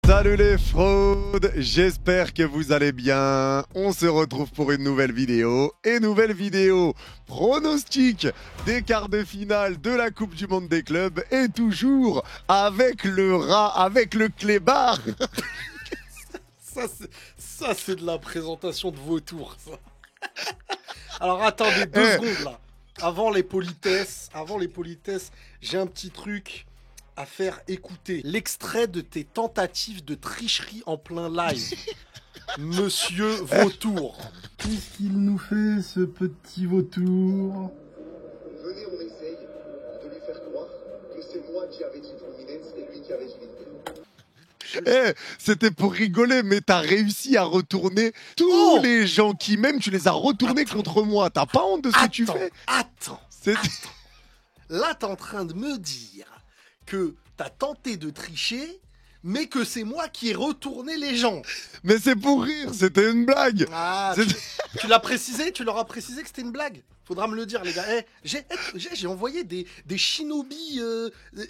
Salut les fraudes, j'espère que vous allez bien. On se retrouve pour une nouvelle vidéo. Et nouvelle vidéo pronostic des quarts de finale de la Coupe du Monde des clubs. Et toujours avec le rat, avec le clébard. Ça c'est de la présentation de vautour, ça. Alors attendez 2 secondes là. Avant les politesses, j'ai un petit truc à faire écouter. L'extrait de tes tentatives de tricherie en plein live. Monsieur Vautour. Qu'est-ce qu'il nous fait, ce petit vautour? Venez, on essaye de lui faire croire que c'est moi qui avais dit Fluminense et lui qui avait dit Inter. C'était pour rigoler, mais t'as réussi à retourner tous les gens qui m'aiment, tu les as retournés contre moi. T'as pas honte de ce que tu fais? Attends. Là, t'es en train de me dire que t'as tenté de tricher, mais que c'est moi qui ai retourné les gens. Mais c'est pour rire, c'était une blague. Ah, tu l'as précisé? Tu leur as précisé que c'était une blague? Faudra me le dire, les gars. J'ai envoyé des shinobi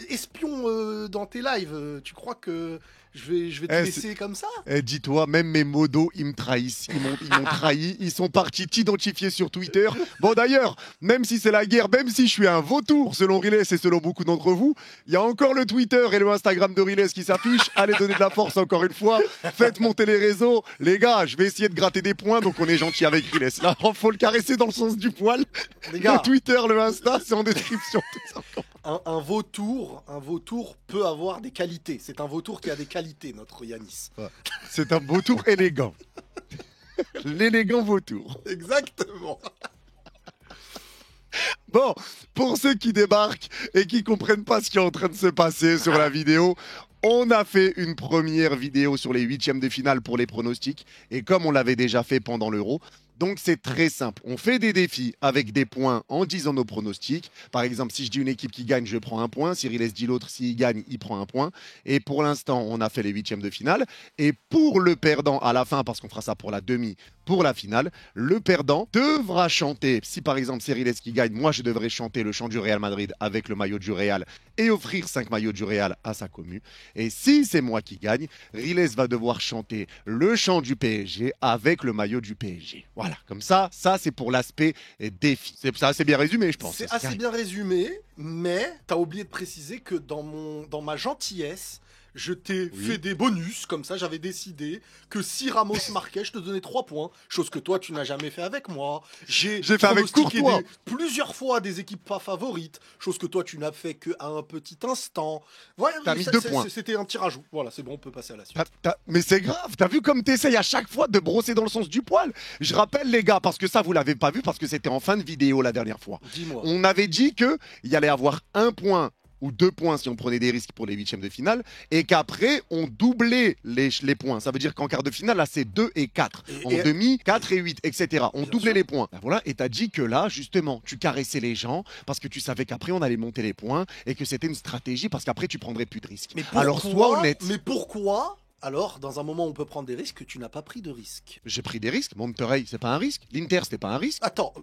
espions dans tes lives. Tu crois que je vais te laisser comme ça? Dis-toi, même mes modos, ils me trahissent. Ils m'ont trahi. Ils sont partis t'identifier sur Twitter. Bon, d'ailleurs, même si c'est la guerre, même si je suis un vautour, selon Riles et selon beaucoup d'entre vous, il y a encore le Twitter et le Instagram de Riles qui s'affichent. Allez donner de la force encore une fois. Faites monter les réseaux. Les gars, je vais essayer de gratter des points, donc on est gentil avec Riles. Là, faut le caresser dans le sens du poil. Les gars, le Twitter, le Insta, c'est en description. un vautour peut avoir des qualités. C'est un vautour qui a des qualités, notre Yanis. Ouais. C'est un vautour élégant. L'élégant vautour. Exactement. Bon, pour ceux qui débarquent et qui comprennent pas ce qui est en train de se passer sur la vidéo, on a fait une première vidéo sur les 8e de finale pour les pronostics. Et comme on l'avait déjà fait pendant l'Euro, donc c'est très simple. On fait des défis avec des points en disant nos pronostics. Par exemple, si je dis une équipe qui gagne, je prends un point. Si Riles dit l'autre, s'il gagne, il prend un point. Et pour l'instant, on a fait les 8e de finale. Et pour le perdant à la fin, parce qu'on fera ça pour la demi, pour la finale, le perdant devra chanter. Si par exemple c'est Riles qui gagne, moi je devrais chanter le chant du Real Madrid avec le maillot du Real et offrir 5 maillots du Real à sa commu. Et si c'est moi qui gagne, Riles va devoir chanter le chant du PSG avec le maillot du PSG. Voilà, comme ça c'est pour l'aspect défi. C'est assez bien résumé, je pense. C'est assez bien résumé, mais t'as oublié de préciser que dans ma gentillesse, je t'ai fait des bonus, comme ça j'avais décidé que si Ramos marquait, je te donnais 3 points, chose que toi tu n'as jamais fait avec moi. J'ai fait avec Courtois plusieurs fois des équipes pas favorites, chose que toi tu n'as fait qu'à un petit instant. Voilà, t'as mis 2 points. C'était un petit rajout. Voilà, c'est bon, on peut passer à la suite. Mais c'est grave, t'as vu comme t'essayes à chaque fois de brosser dans le sens du poil? Je rappelle les gars, parce que ça vous l'avez pas vu, parce que c'était en fin de vidéo la dernière fois. Dis-moi. On avait dit qu'il y allait avoir 1 point ou 2 points si on prenait des risques pour les 8e de finale, et qu'après, on doublait les points. Ça veut dire qu'en quart de finale, là, c'est 2 et 4. En demi, 4 et 8, etc. On doublait les points. Ben voilà, et t'as dit que là, justement, tu caressais les gens, parce que tu savais qu'après, on allait monter les points, et que c'était une stratégie, parce qu'après, tu prendrais plus de risques. Alors, sois honnête. Mais pourquoi alors, dans un moment où on peut prendre des risques, tu n'as pas pris de risques? J'ai pris des risques. Monterrey, c'est pas un risque. L'Inter, c'était pas un risque. Attends,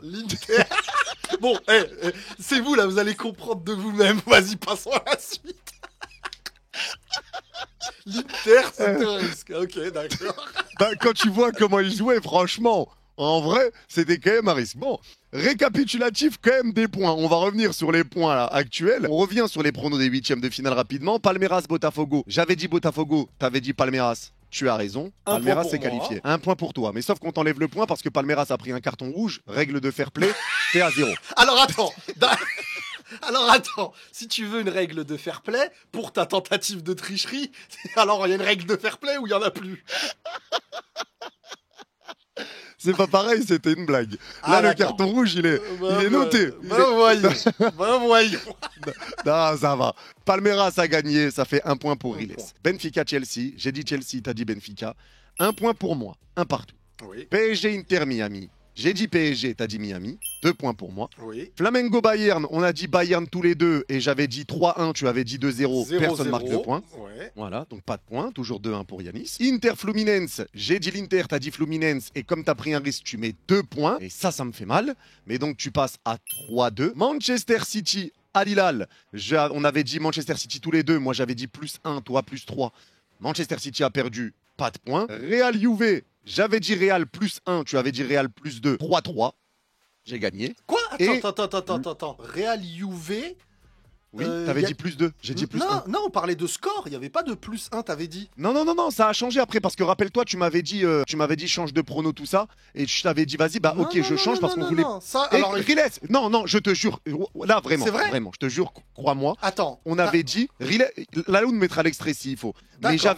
l'Inter. Bon, c'est vous là, vous allez comprendre de vous-même. Vas-y, passons à la suite. L'Inter, c'était un risque. Ok, d'accord. Bah, quand tu vois comment il jouait, franchement, en vrai, c'était quand même un risque. Bon, récapitulatif quand même des points. On va revenir sur les points là, actuels. On revient sur les pronos des 8e de finale rapidement. Palmeiras, Botafogo. J'avais dit Botafogo, t'avais dit Palmeiras. Tu as raison, Palmeiras s'est qualifié. 1 point pour toi, mais sauf qu'on t'enlève le point parce que Palmeiras a pris un carton rouge. Règle de fair play, t'es à 0. Alors attends, si tu veux une règle de fair play pour ta tentative de tricherie, alors il y a une règle de fair play ou il n'y en a plus? C'est pas pareil, c'était une blague. Là, le carton rouge, il est noté. Voyons. Non, ça va. Palmeiras a gagné, ça fait 1 point pour Riles. Benfica-Chelsea, j'ai dit Chelsea, t'as dit Benfica. 1 point pour moi, 1 partout. Oui. PSG-Inter Miami. J'ai dit PSG, t'as dit Miami. 2 points pour moi. Oui. Flamengo-Bayern, on a dit Bayern tous les deux et j'avais dit 3-1, tu avais dit 2-0. Personne marque 2 points. Ouais. Voilà, donc pas de points, toujours 2-1 pour Yanis. Inter-Fluminense, j'ai dit l'Inter, t'as dit Fluminense et comme t'as pris un risque, tu mets 2 points et ça me fait mal. Mais donc tu passes à 3-2. Manchester City, Al Hilal, on avait dit Manchester City tous les deux. Moi, j'avais dit +1, toi +3. Manchester City a perdu, pas de points. Real Juve, j'avais dit Real +1, tu avais dit Real +2, 3-3. J'ai gagné. Quoi? Et- Attends. Real Juve. Oui, t'avais y a- dit +2. J'ai dit +1. Non, non, on parlait de score. Il n'y avait pas de +1, t'avais dit. Non, ça a changé après parce que rappelle-toi, tu m'avais dit change de prono tout ça et je t'avais dit vas-y bah Non, ok non, je non, change non, parce non, qu'on voulait. non, ça, Et alors, Riles, non, je te jure, là vraiment, C'est vrai vraiment, je te jure, crois-moi. attends. On avait dit, là où on mettra l'extrait s'il faut. Mais D'accord.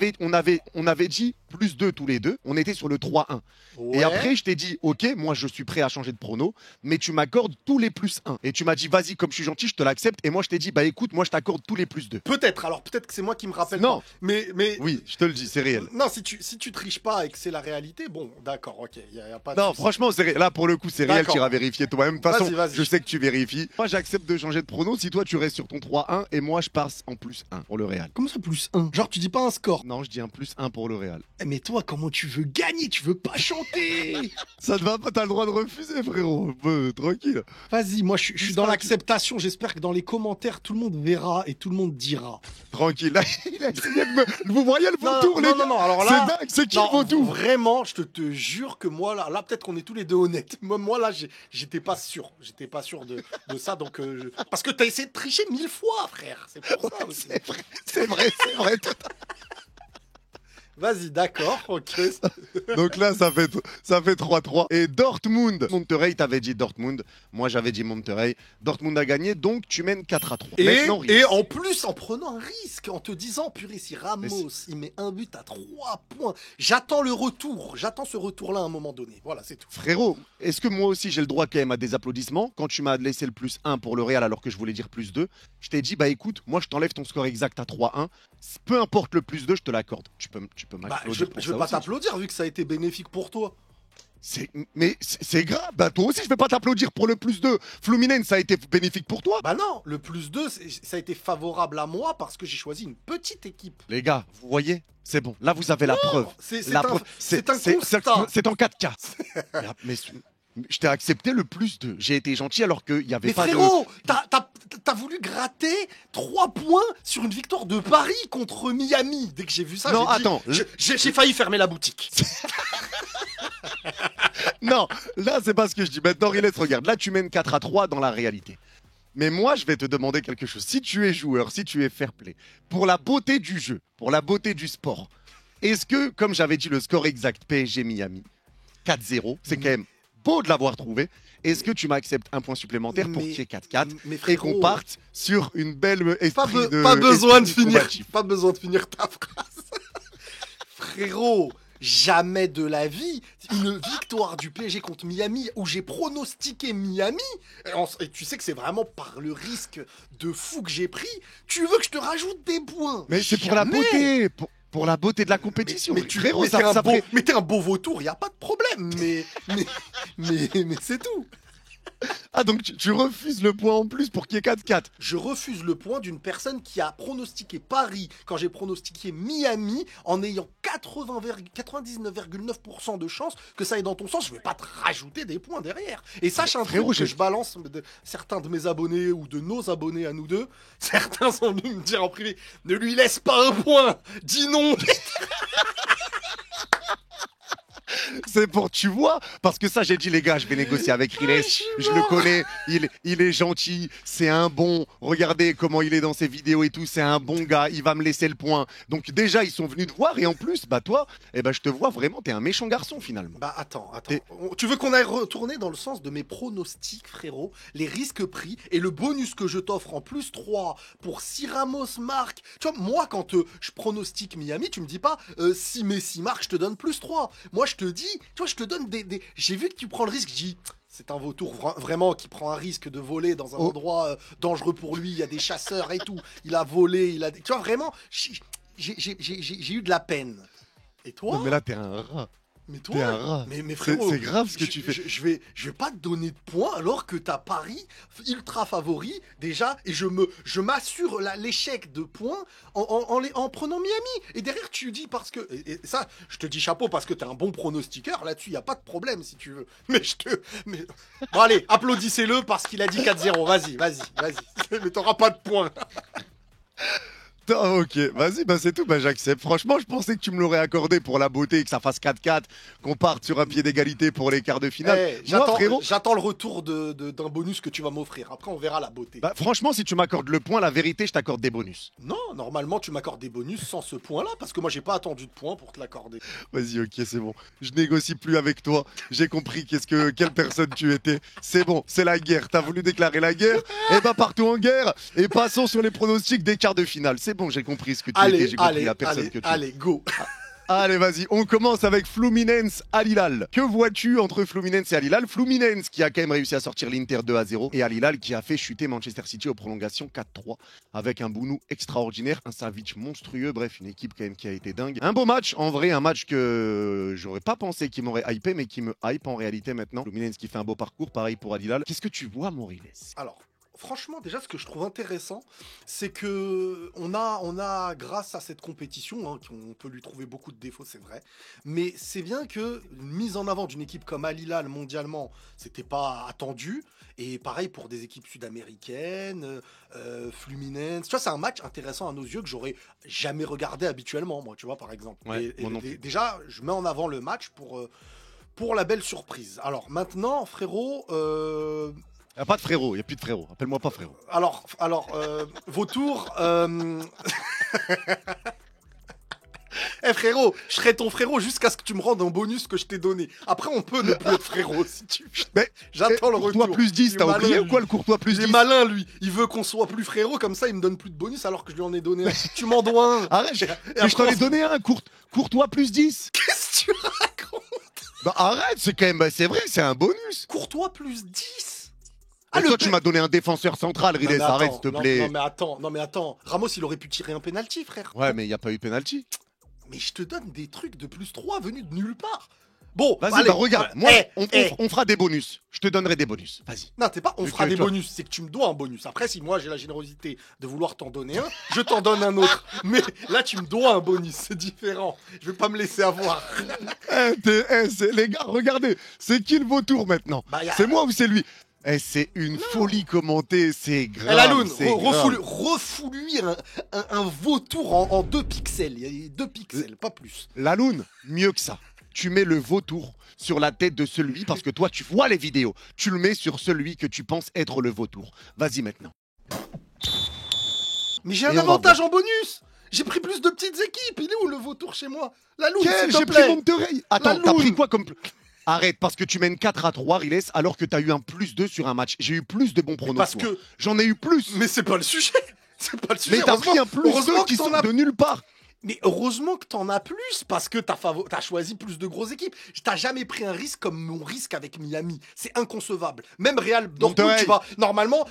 on avait dit +2 tous les deux. On était sur le 3-1. Et Ouais. après, je t'ai dit, ok, moi je suis prêt à changer de prono, mais tu m'accordes tous les +1. Et tu m'as dit, vas-y, comme je suis gentil, je te l'accepte. Et moi je t'ai dit, bah écoute, moi je t'accorde tous les +2. Peut-être. Alors peut-être que c'est moi qui me rappelle. Non. pas. Mais Oui, je te le dis, c'est réel. non, si tu triches pas et que c'est la réalité, bon, d'accord, ok, y a pas de Non, souci. franchement, là pour le coup, c'est réel, D'accord. tu iras vérifier toi-même. De toute façon, Vas-y. je sais que tu vérifies. Moi, j'accepte de changer de prono si toi tu restes sur ton 3-1 et moi je passe en +1 pour le Real. Comment ça +1? Genre tu dis pas un score. Non, je dis un +1 pour le Real. Eh, mais toi, comment tu veux gagner? Tu veux pas chanter? Ça te va pas, t'as le droit de refuser, frérot. Tranquille. Vas-y, moi je suis dans l'acceptation. J'espère que dans les commentaires, tout le monde verra et tout le monde dira. Tranquille. Là, il a essayé de me. Vous voyez le vautour, les gars non, alors C'est là. dingue, c'est qui Non, le vautour vraiment, je te jure que moi, là peut-être qu'on est tous les deux honnêtes. Moi là, j'étais pas sûr. J'étais pas sûr de ça. Donc, parce que t'as essayé de tricher 1000 fois, frère. C'est pour ça aussi. C'est vrai. Vas-y, d'accord, ok. Donc là, ça fait 3-3. Et Dortmund. Monterrey, t'avais dit Dortmund. Moi, j'avais dit Monterrey. Dortmund a gagné, donc tu mènes 4-3. Maintenant, Riz. Et en plus, en prenant un risque, en te disant, purée, si Ramos, il met un but à 3 points, j'attends le retour. J'attends ce retour-là à un moment donné. Voilà, c'est tout. Frérot, est-ce que moi aussi j'ai le droit quand même à des applaudissements? Quand tu m'as laissé le +1 pour le Real alors que je voulais dire +2, je t'ai dit, bah écoute, moi je t'enlève ton score exact à 3-1. Peu importe le +2, je te l'accorde. Tu peux Bah, m'applaudir pour je ça vais pas aussi. t'applaudir vu que ça a été bénéfique pour toi. Mais c'est grave. Bah toi aussi, je vais pas t'applaudir pour le +2. Fluminense, ça a été bénéfique pour toi. Bah non, le +2, ça a été favorable à moi parce que j'ai choisi une petite équipe. Les gars, vous voyez? C'est bon. Là, vous avez la preuve. C'est La un, preuve. c'est un constat. C'est en 4K. Mais je t'ai accepté le +2. J'ai été gentil alors qu'il y avait Mais pas frérot, t'as voulu gratter 3 points sur une victoire de Paris contre Miami. Dès que j'ai vu ça, Non, j'ai dit, attends. j'ai failli fermer la boutique. Non, là, c'est pas ce que je dis. Maintenant, Riles, regarde. Là, tu mènes 4-3 dans la réalité. Mais moi, je vais te demander quelque chose. Si tu es joueur, si tu es fair play, pour la beauté du jeu, pour la beauté du sport, est-ce que, comme j'avais dit le score exact PSG Miami, 4-0, c'est quand même beau de l'avoir trouvé, est-ce que tu m'acceptes un point supplémentaire pour qu'il y ait 4-4 mais et frérot, qu'on parte sur une belle esprit de... pas besoin de esprit finir. combatif. Pas besoin de finir ta phrase. Frérot, jamais de la vie une victoire du PSG contre Miami où j'ai pronostiqué Miami. Et tu sais que c'est vraiment par le risque de fou que j'ai pris. Tu veux que je te rajoute des points? Mais c'est pour la Jamais. beauté, pour la beauté de la compétition. Frérot, ça ferait- mais t'es un beau vautour, y a pas de problème. Mais c'est tout. Ah, donc tu refuses le point en plus pour qu'il y ait 4-4. Je refuse le point d'une personne qui a pronostiqué Paris quand j'ai pronostiqué Miami en ayant 99,9% de chance que ça aille dans ton sens. Je vais pas te rajouter des points derrière. Et sache un Frérot, truc que je- je balance certains de mes abonnés ou de nos abonnés à nous deux. Certains sont venus me dire en privé, ne lui laisse pas un point, dis non. C'est pour, tu vois, parce que ça, j'ai dit, les gars, je vais négocier avec Riles. Je le connais, il est gentil, c'est un bon. Regardez comment il est dans ses vidéos et tout, c'est un bon gars, il va me laisser le point. Donc, déjà, ils sont venus te voir et en plus, bah, toi, eh ben, je te vois vraiment, t'es un méchant garçon finalement. Bah attends. Et- Tu veux qu'on aille retourner dans le sens de mes pronostics, frérot, les risques pris et le bonus que je t'offre en +3 pour si Ramos marque. Tu vois, moi, quand je pronostique Miami, tu me dis pas si Messi marque, je te donne +3. Moi, je te dis, tu vois, je te donne des... J'ai vu que tu prends le risque, je dis... C'est un vautour vraiment qui prend un risque de voler dans un Oh. endroit dangereux pour lui. Il y a des chasseurs et tout. Il a volé, il a... Tu vois, vraiment, j'ai eu de la peine. Et toi? Non, mais là, t'es un rat. Mais T'es toi, un rat. mais C'est frérot, c'est grave ce que tu fais. je vais pas te donner de points alors que t'as Paris ultra favori déjà et je m'assure l'échec de points en prenant Miami. Et derrière tu dis parce que et ça, je te dis chapeau parce que t'es un bon pronostiqueur là-dessus, y a pas de problème si tu veux. Mais bon allez, applaudissez-le parce qu'il a dit 4-0. Vas-y. Mais t'auras pas de points. Ah, ok, vas-y, bah c'est tout, bah j'accepte. Franchement, je pensais que tu me l'aurais accordé pour la beauté, que ça fasse 4-4, qu'on parte sur un pied d'égalité pour les quarts de finale. Eh, Moi, frérot, j'attends le retour d'un bonus que tu vas m'offrir. Après, on verra la beauté. bah, franchement, si tu m'accordes le point, la vérité, je t'accorde des bonus. Non, normalement, tu m'accordes des bonus sans ce point-là, parce que moi, j'ai pas attendu de points pour te l'accorder. Vas-y, ok, c'est bon. Je négocie plus avec toi. J'ai compris quelle personne tu étais. C'est bon, c'est la guerre. T'as voulu déclarer la guerre. Eh bah, partons en guerre. Et passons sur les pronostics des quarts de finale. C'est bon, j'ai compris ce que tu étais. J'ai compris la personne que tu es. Allez, go. Allez, vas-y, on commence avec Fluminense Al Hilal. Que vois-tu entre Fluminense et Al Hilal? Fluminense qui a quand même réussi à sortir l'Inter 2-0 et Al Hilal qui a fait chuter Manchester City aux prolongations 4-3 avec un Bounou extraordinaire, un Savic monstrueux, bref, une équipe quand même qui a été dingue. Un beau match, en vrai, un match que j'aurais pas pensé qu'il m'aurait hypé, mais qui me hype en réalité maintenant. Fluminense qui fait un beau parcours, pareil pour Al Hilal. Qu'est-ce que tu vois, Moriles? Alors, franchement, déjà, ce que je trouve intéressant, c'est que on a, grâce à cette compétition, hein, on peut lui trouver beaucoup de défauts, c'est vrai, mais c'est bien que une mise en avant d'une équipe comme Al Hilal mondialement, c'était pas attendu. Et pareil pour des équipes sud-américaines, Fluminense. Tu vois, c'est un match intéressant à nos yeux que j'aurais jamais regardé habituellement, moi, tu vois, par exemple. Ouais, moi non plus. Déjà, je mets en avant le match pour la belle surprise. Alors maintenant, frérot. Y a pas de frérot, y a plus de frérot. Appelle-moi pas frérot. Alors, Vautour. Eh frérot, je serai ton frérot jusqu'à ce que tu me rendes un bonus que je t'ai donné. Après, on peut ne plus être frérot si tu veux. Mais J'attends le retour. Courtois plus 10, Il est t'as malin, oublié ou lui. quoi le Courtois plus Il est 10? malin, lui. Il veut qu'on soit plus frérot, comme ça, il me donne plus de bonus alors que je lui en ai donné un. Tu m'en dois un. Arrête, Et mais je t'en après, ai donné un, Courtois plus 10. Qu'est-ce que tu racontes? Bah arrête, c'est quand même, bah, c'est vrai, c'est un bonus. Courtois plus 10. Ah, toi, le tu pe- m'as donné un défenseur central, Non, Riles, mais arrête, attends, s'il te non, plaît. non, mais attends. Ramos, il aurait pu tirer un penalty, frère. Ouais, mais il n'y a pas eu penalty. Mais je te donne des trucs de plus 3 venus de nulle part. Bon, Vas-y, allez, bah regarde, moi, eh. on fera des bonus. Je te donnerai des bonus. Vas-y. Non, t'es pas, on Vu fera que des toi- bonus, c'est que tu me dois un bonus. Après, si moi j'ai la générosité de vouloir t'en donner un, je t'en donne un autre. Mais là, tu me dois un bonus, c'est différent. Je vais pas me laisser avoir. Les gars, regardez, c'est qui le vautour maintenant? Bah, C'est moi ou c'est lui? C'est une folie commentée, c'est grave. Eh, la Lune, c'est grave. refous-lui un vautour en 2 pixels. Il y a 2 pixels, pas plus. La Lune, mieux que ça. Tu mets le vautour sur la tête de celui, parce que toi, tu vois les vidéos. Tu le mets sur celui que tu penses être le vautour. Vas-y maintenant. Mais j'ai Et un on va avantage en bonus. J'ai pris plus de petites équipes. Il est où le vautour chez moi? La Lune, s'il te J'ai plaît. pris Monterrey. Attends, La t'as pris Lune. quoi comme... Arrête, parce que tu mènes 4-3, Riles, alors que t'as eu un +2 sur un match. J'ai eu plus de bons pronos. Parce toi. que. J'en ai eu plus. Mais c'est pas le sujet. C'est pas le sujet. Mais t'as pris un +2 heureusement qui que t'en sort as de nulle part. Mais heureusement que t'en as plus, parce que t'as choisi plus de grosses équipes. T'as jamais pris un risque comme mon risque avec Miami. C'est inconcevable. Même Real Dortmund, Monterrey. tu vas... Normalement,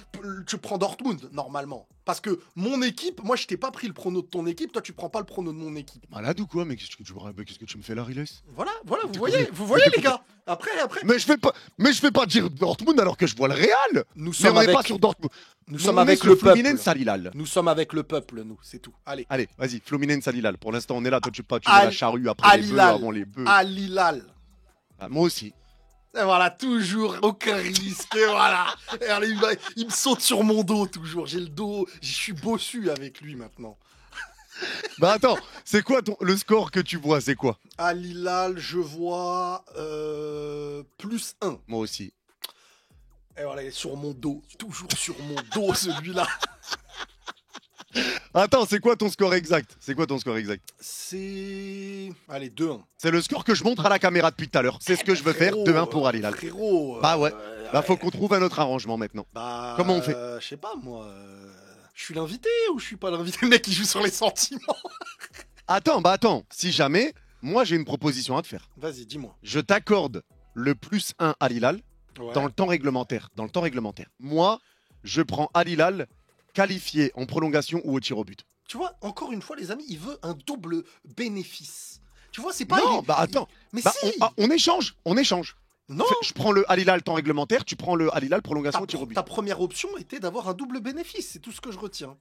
tu prends Dortmund, normalement. Parce que mon équipe, moi je t'ai pas pris le prono de ton équipe, toi tu prends pas le prono de mon équipe. Malade ou quoi? Mais qu'est-ce que tu me fais là, Riles? Voilà, vous Tu voyez, connais- les gars. Après. Mais je fais pas dire Dortmund alors que je vois le Real. Nous Mais sommes on n'est avec, pas sur Dortmund. nous sommes On est avec sur le peuple. Fluminense Al Hilal. Nous sommes avec le peuple, nous, c'est tout. Allez. Allez, vas-y, Fluminense Al Hilal. Pour l'instant, on est là. Toi, tu mets Al- la charrue après Al les bœufs, Hilal. avant les bœufs. Al Hilal. Ah, moi aussi. Et voilà, toujours aucun risque. Et voilà. Et allez, il me saute sur mon dos toujours. J'ai le dos. Je suis bossu avec lui maintenant. Bah attends, c'est quoi le score que tu vois? C'est quoi? Al Hilal, je vois +1. Moi aussi. Et voilà, il est sur mon dos. Toujours sur mon dos, celui-là. Attends, c'est quoi ton score exact? C'est quoi ton score exact? C'est. Allez, 2-1. C'est le score que je montre à la caméra depuis tout à l'heure. C'est ce que je veux faire. 2-1 pour Al Hilal. Frérot. Bah ouais. Bah faut qu'on trouve un autre arrangement maintenant. Bah, Comment on fait? Je sais pas, moi. Je suis l'invité ou je suis pas l'invité? Le mec, il joue sur les sentiments. Attends. Si jamais, moi j'ai une proposition à te faire. Vas-y, dis-moi. Je t'accorde le +1 Al Hilal Ouais. dans le temps réglementaire. Moi, je prends Al Hilal qualifié en prolongation ou au tir au but. Tu vois, encore une fois, les amis, il veut un double bénéfice. Tu vois, c'est pas. Non, bah attends. Mais Bah, si. on échange, on échange. Non. Je prends le Al Hilal temps réglementaire, tu prends le Al Hilal prolongation tir au but. Ta première option était d'avoir un double bénéfice. C'est tout ce que je retiens.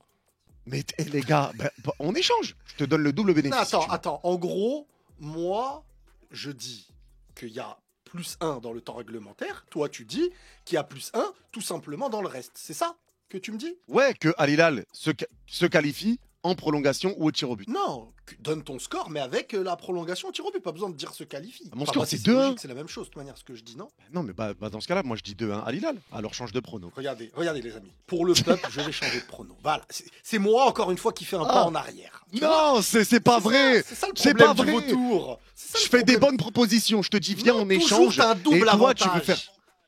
Mais les gars, on échange. Je te donne le double bénéfice. Non, si tu veux. attends. En gros, moi, je dis qu'il y a +1 dans le temps réglementaire. Toi, tu dis qu'il y a +1 tout simplement dans le reste. C'est ça que tu me dis? Ouais, que Al Hilal se qualifie en prolongation ou au tir au but. Non, donne ton score, mais avec la prolongation au tir au but. Pas besoin de dire se qualifie. Mon score, bah, c'est si 2-1. logique, c'est la même chose, de toute manière, ce que je dis, non? Non, mais dans ce cas-là, moi je dis 2-1 Al Hilal. Alors change de prono. Regardez, les amis. Pour le peuple, je vais changer de prono. Voilà, c'est moi, encore une fois, qui fais un pas en arrière. Tu vois, Non, c'est pas vrai. c'est ça le C'est problème pas du vrai. vautour. C'est ça Je le fais des problème. bonnes propositions. Je te dis, viens, Non, on toujours, échange. t'as un double Et toi, avantage. tu veux faire.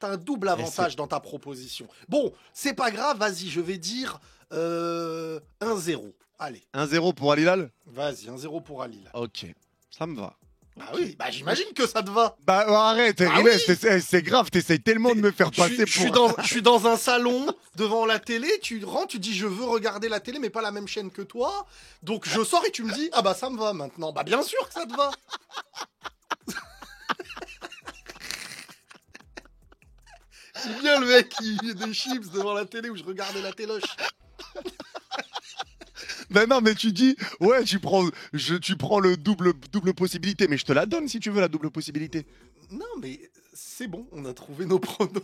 T'as un double avantage dans ta proposition. Bon, c'est pas grave, vas-y, je vais dire 1-0. Allez, 1-0 pour Al Hilal. vas-y, 1-0 pour Ali. Là. Ok, ça me va. Bah oui, bah j'imagine que ça te va. Bah arrête, Ah Riley, oui. c'est grave, t'essayes tellement de me faire passer Je suis dans un salon devant la télé, tu rentres, tu dis je veux regarder la télé mais pas la même chaîne que toi. Donc je sors et tu me dis ah bah ça me va maintenant. Bah bien sûr que ça te va. C'est bien le mec qui met des chips devant la télé où je regardais la téloche. Ben non, mais tu dis, ouais, tu prends le double possibilité, mais je te la donne si tu veux la double possibilité. Non mais c'est bon, on a trouvé nos pronos.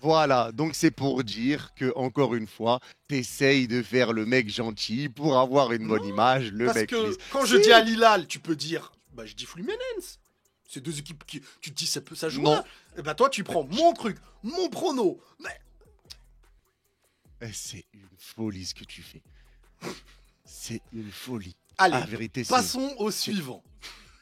Voilà, donc c'est pour dire que, encore une fois, t'essayes de faire le mec gentil pour avoir une bonne image, le Parce mec... que quand je dis Al Hilal, tu peux dire bah je dis Fluminense. C'est deux équipes qui tu te dis ça joue. Non. Et bah toi tu prends mon truc, mon prono. Mais Eh, c'est une folie ce que tu fais. C'est une folie. allez, La vérité, c'est... passons au suivant.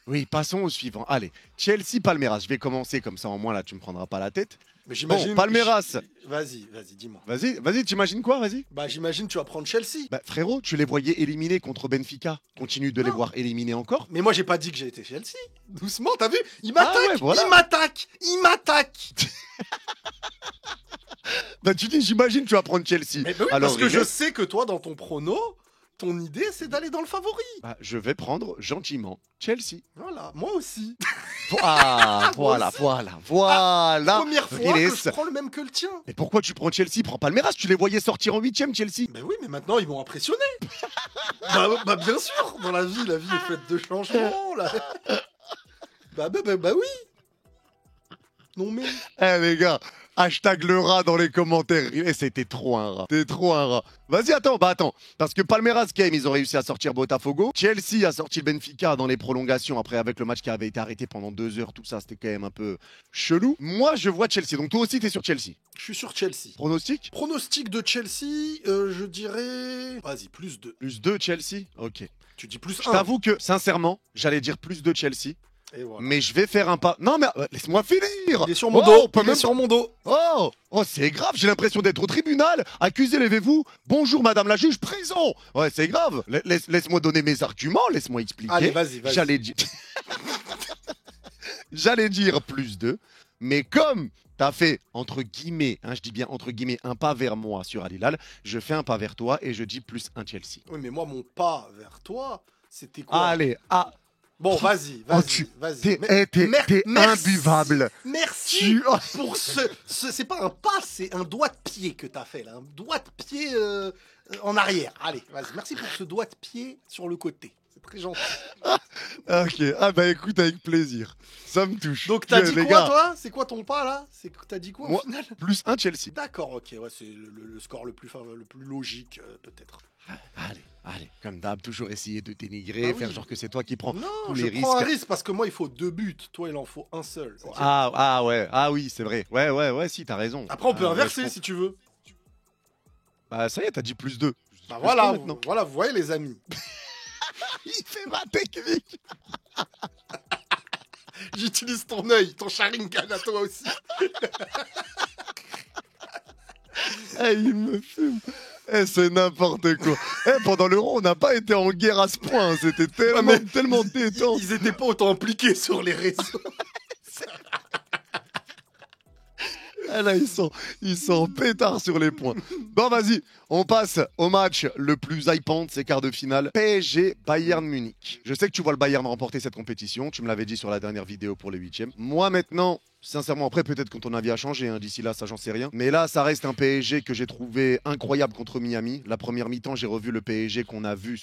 Oui, passons au suivant. Allez, Chelsea-Palmeiras. Je vais commencer comme ça, au moins là, tu me prendras pas la tête. Mais Bon, Palmeiras. Vas-y, dis-moi. Vas-y, t'imagines quoi, vas-y. Bah j'imagine tu vas prendre Chelsea. Bah, frérot, tu les voyais éliminés contre Benfica. Continue de les Non. voir éliminés encore. Mais moi j'ai pas dit que j'ai été Chelsea. Doucement, t'as vu? Il m'attaque, ouais, voilà. il m'attaque. Bah, tu dis, j'imagine, tu vas prendre Chelsea. Mais bah oui, Alors, parce que je Riley, sais que toi dans ton prono, ton idée c'est d'aller dans le favori. bah, je vais prendre gentiment Chelsea. Voilà, moi aussi. Ah, Moi voilà. Première fois Riley, que je prends le même que le tien. Mais pourquoi tu prends Chelsea? Prends Palmeiras, tu les voyais sortir en 8ème, Chelsea. Ben oui, mais maintenant ils m'ont impressionné. bah bien sûr, dans la vie est faite de changements. Là. bah oui. Non mais. Eh les gars, hashtag le rat dans les commentaires. Eh, c'était trop un rat. T'es trop un rat. Vas-y, attends. Parce que Palmeiras, game, ils ont réussi à sortir Botafogo. Chelsea a sorti le Benfica dans les prolongations. Après, avec le match qui avait été arrêté pendant 2 heures, tout ça, c'était quand même un peu chelou. Moi, je vois Chelsea. Donc toi aussi, t'es sur Chelsea. Je suis sur Chelsea. Pronostic? Pronostic de Chelsea, je dirais. Vas-y, +2. Plus 2 Chelsea? Ok. Tu dis +1. Je t'avoue que, sincèrement, j'allais dire plus 2 Chelsea. Et voilà. Mais je vais faire un pas. Non, mais laisse-moi finir. Il est sur mon Oh, dos. on peut Il est même- sur mon dos. Oh, c'est grave, j'ai l'impression d'être au tribunal. Accusé, levez-vous. Bonjour, madame la juge, prison. Ouais, c'est grave. Laisse-moi donner mes arguments, laisse-moi expliquer. Allez, vas-y. J'allais dire... J'allais dire plus 2, mais comme t'as fait, entre guillemets, je dis bien entre guillemets, un pas vers moi sur Al Hilal, je fais un pas vers toi et je dis +1 Chelsea. Oui, mais moi, mon pas vers toi, c'était quoi? Allez, Bon, vas-y. t'es Merci. imbuvable. Merci Tu... pour c'est pas un pas, c'est un doigt de pied que t'as fait là. Un doigt de pied en arrière. Allez, vas-y. Merci pour ce doigt de pied sur le côté. C'est très gentil. Ok, bah écoute, avec plaisir. Ça me touche. Donc t'as dit les quoi gars, toi? C'est quoi ton pas là? T'as dit quoi au Moi- final? +1 Chelsea. D'accord, ok, ouais, c'est le score le plus logique peut-être. Allez, comme d'hab, toujours essayer de dénigrer, Ah oui. faire genre que c'est toi qui prends Non, tous je les prends un risques. risque parce que moi il faut 2 buts, toi il en faut un seul. Ok. Ouais, oui, c'est vrai. Ouais, si, t'as raison. Après on peut Ouais, inverser je si tu veux. Bah ça y est, t'as dit +2. Bah voilà, vous voyez les amis. Il fait ma technique. J'utilise ton œil, ton Sharingan à toi aussi. Il me fume. C'est n'importe quoi. Pendant l'Euro, on n'a pas été en guerre à ce point. C'était tellement détente. Ils étaient pas autant impliqués sur les réseaux. Ah là, ils sont en pétard sur les points. Bon, vas-y, on passe au match le plus hypant de ces quarts de finale. PSG Bayern Munich. Je sais que tu vois le Bayern remporter cette compétition. Tu me l'avais dit sur la dernière vidéo pour les 8e. Moi, maintenant, sincèrement, après, peut-être que ton avis a changé. Hein, d'ici là, ça, j'en sais rien. Mais là, ça reste un PSG que j'ai trouvé incroyable contre Miami. La première mi-temps, j'ai revu le PSG qu'on a vu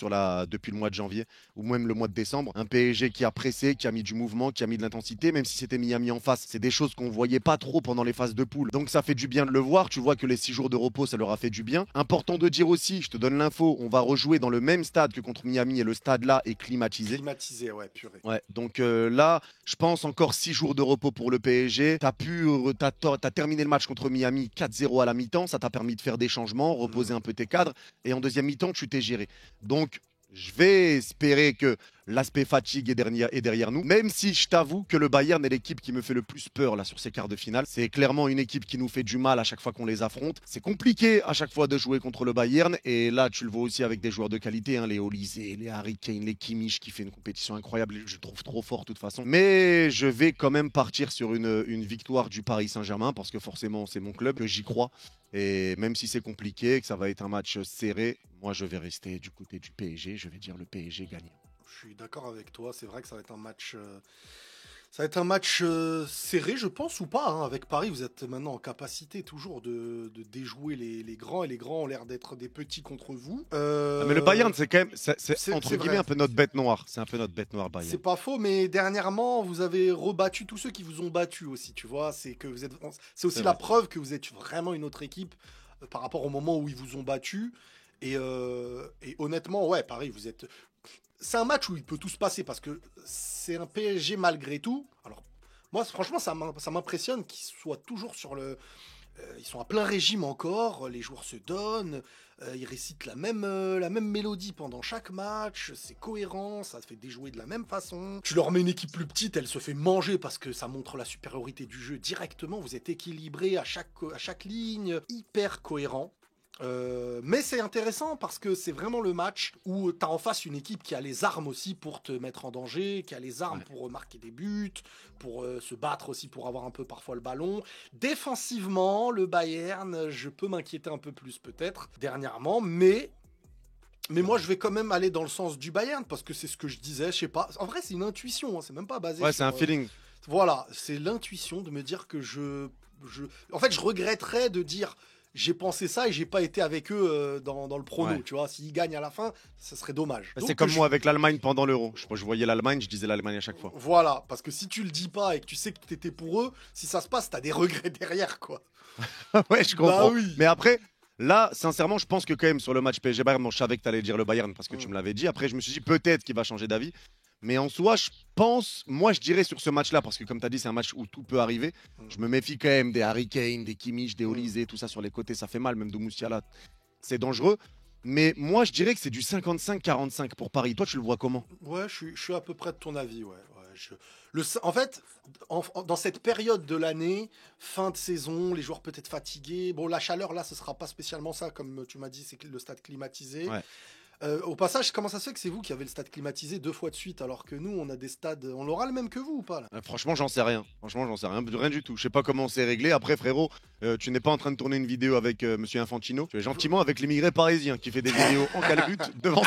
depuis le mois de janvier ou même le mois de décembre. Un PSG qui a pressé, qui a mis du mouvement, qui a mis de l'intensité, même si c'était Miami en face. C'est des choses qu'on voyait pas trop pendant les phases de poule. Donc ça fait du bien de le voir. Tu vois que les 6 jours de repos, ça leur a fait du bien. Important de dire aussi, je te donne l'info, on va rejouer dans le même stade que contre Miami et le stade là est climatisé. Climatisé, ouais, purée. Ouais, donc là, je pense encore 6 jours de repos pour le PSG. T'as terminé le match contre Miami 4-0 à la mi-temps. Ça t'a permis de faire des changements, reposer un peu tes cadres. Et en deuxième mi-temps, tu t'es géré. Donc, je vais espérer que l'aspect fatigue est derrière nous. Même si je t'avoue que le Bayern est l'équipe qui me fait le plus peur là sur ces quarts de finale. C'est clairement une équipe qui nous fait du mal à chaque fois qu'on les affronte. C'est compliqué à chaque fois de jouer contre le Bayern. Et là, tu le vois aussi avec des joueurs de qualité, hein, les Olise, les Harry Kane, les Kimmich qui fait une compétition incroyable. Je le trouve trop fort de toute façon. Mais je vais quand même partir sur une victoire du Paris Saint-Germain parce que forcément, c'est mon club, que j'y crois. Et même si c'est compliqué, que ça va être un match serré, moi je vais rester du côté du PSG. Je vais dire le PSG gagne. Je suis d'accord avec toi. C'est vrai que ça va être un match. Ça va être un match serré, je pense, ou pas. Hein. Avec Paris, vous êtes maintenant en capacité toujours de déjouer les grands. Et les grands ont l'air d'être des petits contre vous. Mais le Bayern, c'est quand même, c'est entre guillemets vrai. un peu notre bête noire. C'est un peu notre bête noire, Bayern. C'est pas faux, mais dernièrement, vous avez rebattu tous ceux qui vous ont battu aussi. Tu vois, c'est que vous êtes. C'est aussi la preuve que vous êtes vraiment une autre équipe par rapport au moment où ils vous ont battu. Et honnêtement, ouais, Paris, vous êtes. C'est un match où il peut tout se passer parce que c'est un PSG malgré tout. Alors, moi, franchement, ça m'impressionne qu'ils soient toujours sur le. Ils sont à plein régime encore. Les joueurs se donnent. Ils récitent la même mélodie pendant chaque match. C'est cohérent. Ça se fait déjouer de la même façon. Tu leur mets une équipe plus petite, elle se fait manger parce que ça montre la supériorité du jeu directement. Vous êtes équilibré à chaque ligne. Hyper cohérent. Mais c'est intéressant parce que c'est vraiment le match où tu as en face une équipe qui a les armes aussi pour te mettre en danger, qui a les armes pour marquer des buts, pour se battre aussi pour avoir un peu parfois le ballon. Défensivement, le Bayern, je peux m'inquiéter un peu plus peut-être dernièrement, mais moi je vais quand même aller dans le sens du Bayern parce que c'est ce que je disais, je sais pas. En vrai, c'est une intuition, hein, c'est même pas basé Ouais, sur, c'est un feeling. Voilà, c'est l'intuition de me dire que en fait, je regretterais de dire j'ai pensé ça et j'ai pas été avec eux dans le prono, tu vois. S'ils gagnent à la fin, ça serait dommage. C'est comme moi avec l'Allemagne pendant l'Euro. Je voyais l'Allemagne, je disais l'Allemagne à chaque fois. Voilà, parce que si tu le dis pas et que tu sais que t'étais pour eux, si ça se passe, t'as des regrets derrière, quoi. Ouais, je comprends. Bah oui. Mais après, là, sincèrement, je pense que quand même sur le match PSG Bayern, je savais que t'allais dire le Bayern parce que tu me l'avais dit. Après, je me suis dit peut-être qu'il va changer d'avis. Mais en soi, je pense, moi je dirais sur ce match-là, parce que comme tu as dit, c'est un match où tout peut arriver. Je me méfie quand même des Harry Kane, des Kimmich, des Olise, tout ça sur les côtés, ça fait mal, même de Moussiala, c'est dangereux. Mais moi je dirais que c'est du 55-45 pour Paris. Toi, tu le vois comment? Ouais, je suis à peu près de ton avis, ouais. En fait, dans cette période de l'année, fin de saison, les joueurs peut-être fatigués. Bon, la chaleur, là, ce sera pas spécialement ça, comme tu m'as dit, c'est le stade climatisé. Ouais. Au passage, comment ça se fait que c'est vous qui avez le stade climatisé 2 fois de suite alors que nous, on a des stades. On l'aura le même que vous ou pas là? Franchement, j'en sais rien. Rien du tout. Je sais pas comment c'est réglé. Après, frérot, tu n'es pas en train de tourner une vidéo avec Monsieur Infantino. Tu es gentiment avec l'immigré parisien qui fait des vidéos en calbut devant.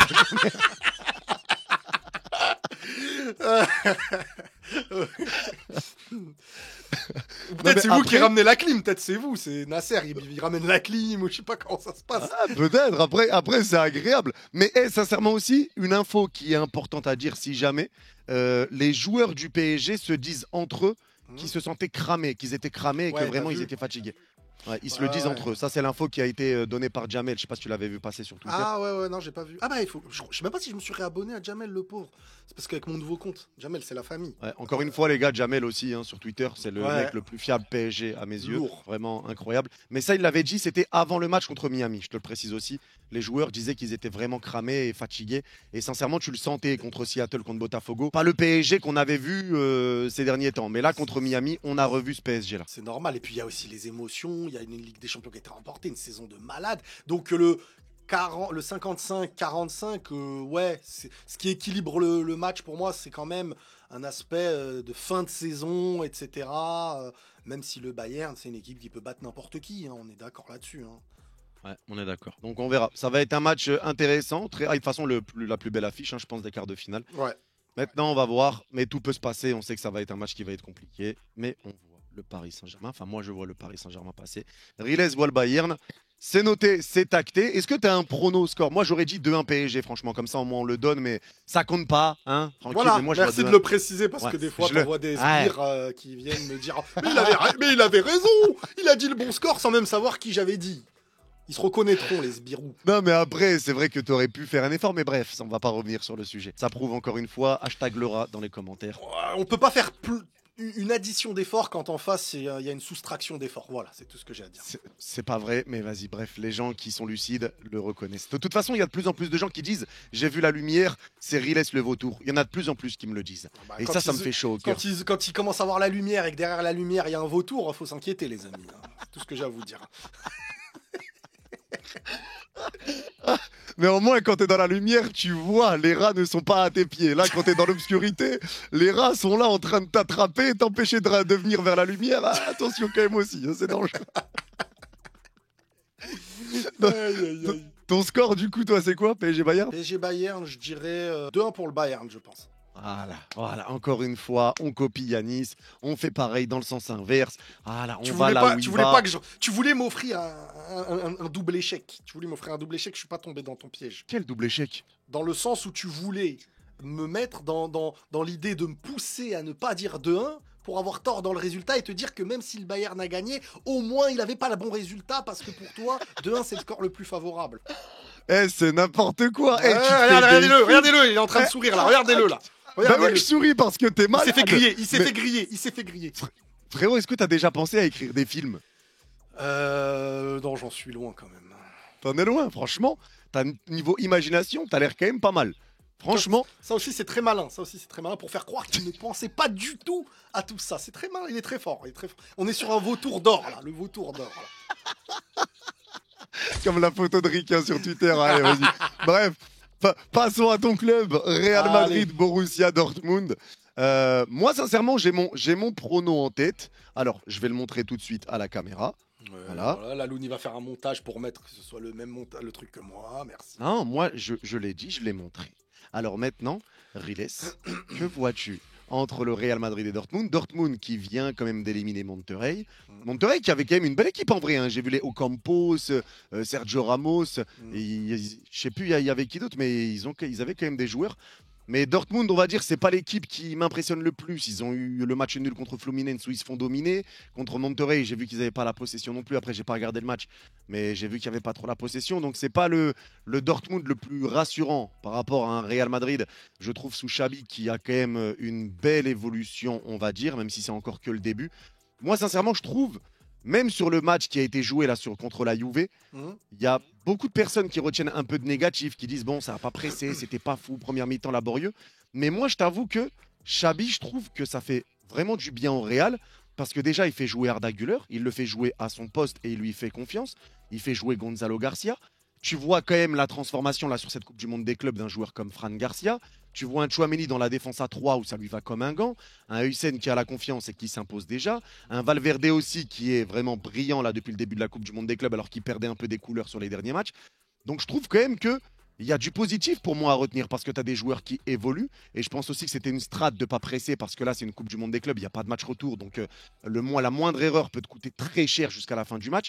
Peut-être c'est vous qui ramenez la clim, peut-être c'est vous, c'est Nasser, il ramène la clim ou je sais pas comment ça se passe. Ah, peut-être, après c'est agréable. Mais sincèrement aussi, une info qui est importante à dire si jamais, les joueurs du PSG se disent entre eux qu'ils se sentaient cramés, qu'ils étaient cramés et que vraiment ils étaient fatigués. Ouais, ils se le disent entre eux. Ça, c'est l'info qui a été donnée par Jamel. Je sais pas si tu l'avais vu passer sur Twitter. Ah ouais, non, j'ai pas vu. Ah bah, je sais même pas si je me suis réabonné à Jamel, le pauvre. C'est parce qu'avec mon nouveau compte, Jamel, c'est la famille. Ouais, encore une fois, les gars, Jamel aussi hein, sur Twitter, c'est le mec le plus fiable PSG à mes yeux. Vraiment incroyable. Mais ça, il l'avait dit, c'était avant le match contre Miami. Je te le précise aussi. Les joueurs disaient qu'ils étaient vraiment cramés et fatigués. Et sincèrement, tu le sentais contre Seattle, contre Botafogo. Pas le PSG qu'on avait vu ces derniers temps. Mais là, contre Miami, on a revu ce PSG-là. C'est normal. Et puis, il y a aussi les émotions. Il y a une Ligue des Champions qui a été remportée, une saison de malade. Donc, le 55-45, ouais, ce qui équilibre le match pour moi, c'est quand même un aspect de fin de saison, etc. Même si le Bayern, c'est une équipe qui peut battre n'importe qui, hein, on est d'accord là-dessus. Hein. Ouais, on est d'accord. Donc on verra. Ça va être un match intéressant. Très... de toute façon, la plus belle affiche, hein, je pense, des quarts de finale. Ouais. Maintenant, on va voir. Mais tout peut se passer. On sait que ça va être un match qui va être compliqué. Mais on voit le Paris Saint-Germain. Enfin, moi, je vois le Paris Saint-Germain passer. Riles voit le Bayern. C'est noté, c'est tacté. Est-ce que tu as un prono score? Moi, j'aurais dit 2-1 PSG, franchement. Comme ça, au moins, on le donne. Mais ça compte pas. Hein. Tranquille. Voilà, Mais moi, merci de le préciser parce que des fois, on voit des sbires qui viennent me dire mais il avait raison. Il a dit le bon score sans même savoir qui j'avais dit. Ils se reconnaîtront, les sbirous. Non, mais après, c'est vrai que tu aurais pu faire un effort, mais bref, on va pas revenir sur le sujet. Ça prouve encore une fois, hashtag Laura dans les commentaires. On peut pas faire une addition d'efforts quand en face, il y a une soustraction d'efforts. Voilà, c'est tout ce que j'ai à dire. C'est pas vrai, mais vas-y, bref, les gens qui sont lucides le reconnaissent. De toute façon, il y a de plus en plus de gens qui disent « J'ai vu la lumière, c'est Riles le vautour ». Il y en a de plus en plus qui me le disent. Bah, et ça me fait chaud au cœur. Quand ils commencent à voir la lumière et que derrière la lumière, il y a un vautour, il faut s'inquiéter, les amis. C'est tout ce que j'ai à vous dire. Mais au moins, quand t'es dans la lumière, tu vois, les rats ne sont pas à tes pieds. Là, quand t'es dans l'obscurité, les rats sont là en train de t'attraper et t'empêcher de venir vers la lumière. Ah, attention quand même aussi, hein, c'est dangereux. Ton score, du coup, toi, c'est quoi, PSG Bayern? PSG Bayern, je dirais 2-1 pour le Bayern, je pense. Voilà, encore une fois, on copie Yanis, on fait pareil dans le sens inverse. Voilà, on va là où il va. Tu voulais m'offrir un double échec. Tu voulais m'offrir un double échec, je suis pas tombé dans ton piège. Quel double échec? Dans le sens où tu voulais me mettre dans l'idée de me pousser à ne pas dire 2-1 pour avoir tort dans le résultat et te dire que même si le Bayern a gagné, au moins il avait pas le bon résultat parce que pour toi, 2-1 c'est le score le plus favorable. C'est n'importe quoi. Regardez-le, il est en train de sourire là, regardez-le là. Bah ouais, je souris parce que t'es mal. Il s'est fait griller. Frérot, est-ce que t'as déjà pensé à écrire des films? Non, j'en suis loin quand même. T'en es loin, franchement. Niveau imagination, t'as l'air quand même pas mal. Franchement. Ça aussi, c'est très malin. Pour faire croire qu'il ne pensait pas du tout à tout ça. C'est très malin, il est très fort. On est sur un vautour d'or là, le vautour d'or. Comme la photo de Rick sur Twitter. Allez, vas-y. Bref. Passons à ton club, Real Madrid, Borussia Dortmund. Moi, sincèrement, j'ai mon prono en tête. Alors, je vais le montrer tout de suite à la caméra. Voilà, là, Louni va faire un montage pour mettre que ce soit le même le truc que moi. Merci. Non, moi, je l'ai dit, je l'ai montré. Alors maintenant, Riles, que vois-tu entre le Real Madrid et Dortmund? Dortmund qui vient quand même d'éliminer Monterrey. Monterrey qui avait quand même une belle équipe en vrai. Hein. J'ai vu les Ocampos, Sergio Ramos. Je sais plus, il y avait qui d'autre, mais ils avaient quand même des joueurs. Mais Dortmund, on va dire, c'est pas l'équipe qui m'impressionne le plus. Ils ont eu le match nul contre Fluminense où ils se font dominer. Contre Monterrey, j'ai vu qu'ils n'avaient pas la possession non plus. Après, j'ai pas regardé le match, mais j'ai vu qu'il n'y avait pas trop la possession. Donc, c'est pas le Dortmund le plus rassurant par rapport à un Real Madrid. Je trouve sous Xabi qui a quand même une belle évolution, on va dire, même si c'est encore que le début. Moi, sincèrement, je trouve, même sur le match qui a été joué là contre la Juve, il y a beaucoup de personnes qui retiennent un peu de négatif, qui disent bon, ça n'a pas pressé, c'était pas fou, première mi-temps laborieux. Mais moi, je t'avoue que Xabi, je trouve que ça fait vraiment du bien au Real, parce que déjà, il fait jouer Arda Güler, il le fait jouer à son poste et il lui fait confiance. Il fait jouer Gonzalo Garcia. Tu vois quand même la transformation là sur cette Coupe du Monde des clubs d'un joueur comme Fran Garcia. Tu vois un Tchouaméni dans la défense à 3 où ça lui va comme un gant. Un Hussein qui a la confiance et qui s'impose déjà. Un Valverde aussi qui est vraiment brillant là depuis le début de la Coupe du Monde des clubs alors qu'il perdait un peu des couleurs sur les derniers matchs. Donc je trouve quand même qu'il y a du positif pour moi à retenir parce que tu as des joueurs qui évoluent. Et je pense aussi que c'était une strate de ne pas presser parce que là c'est une Coupe du Monde des clubs, il n'y a pas de match retour. Donc la moindre erreur peut te coûter très cher jusqu'à la fin du match.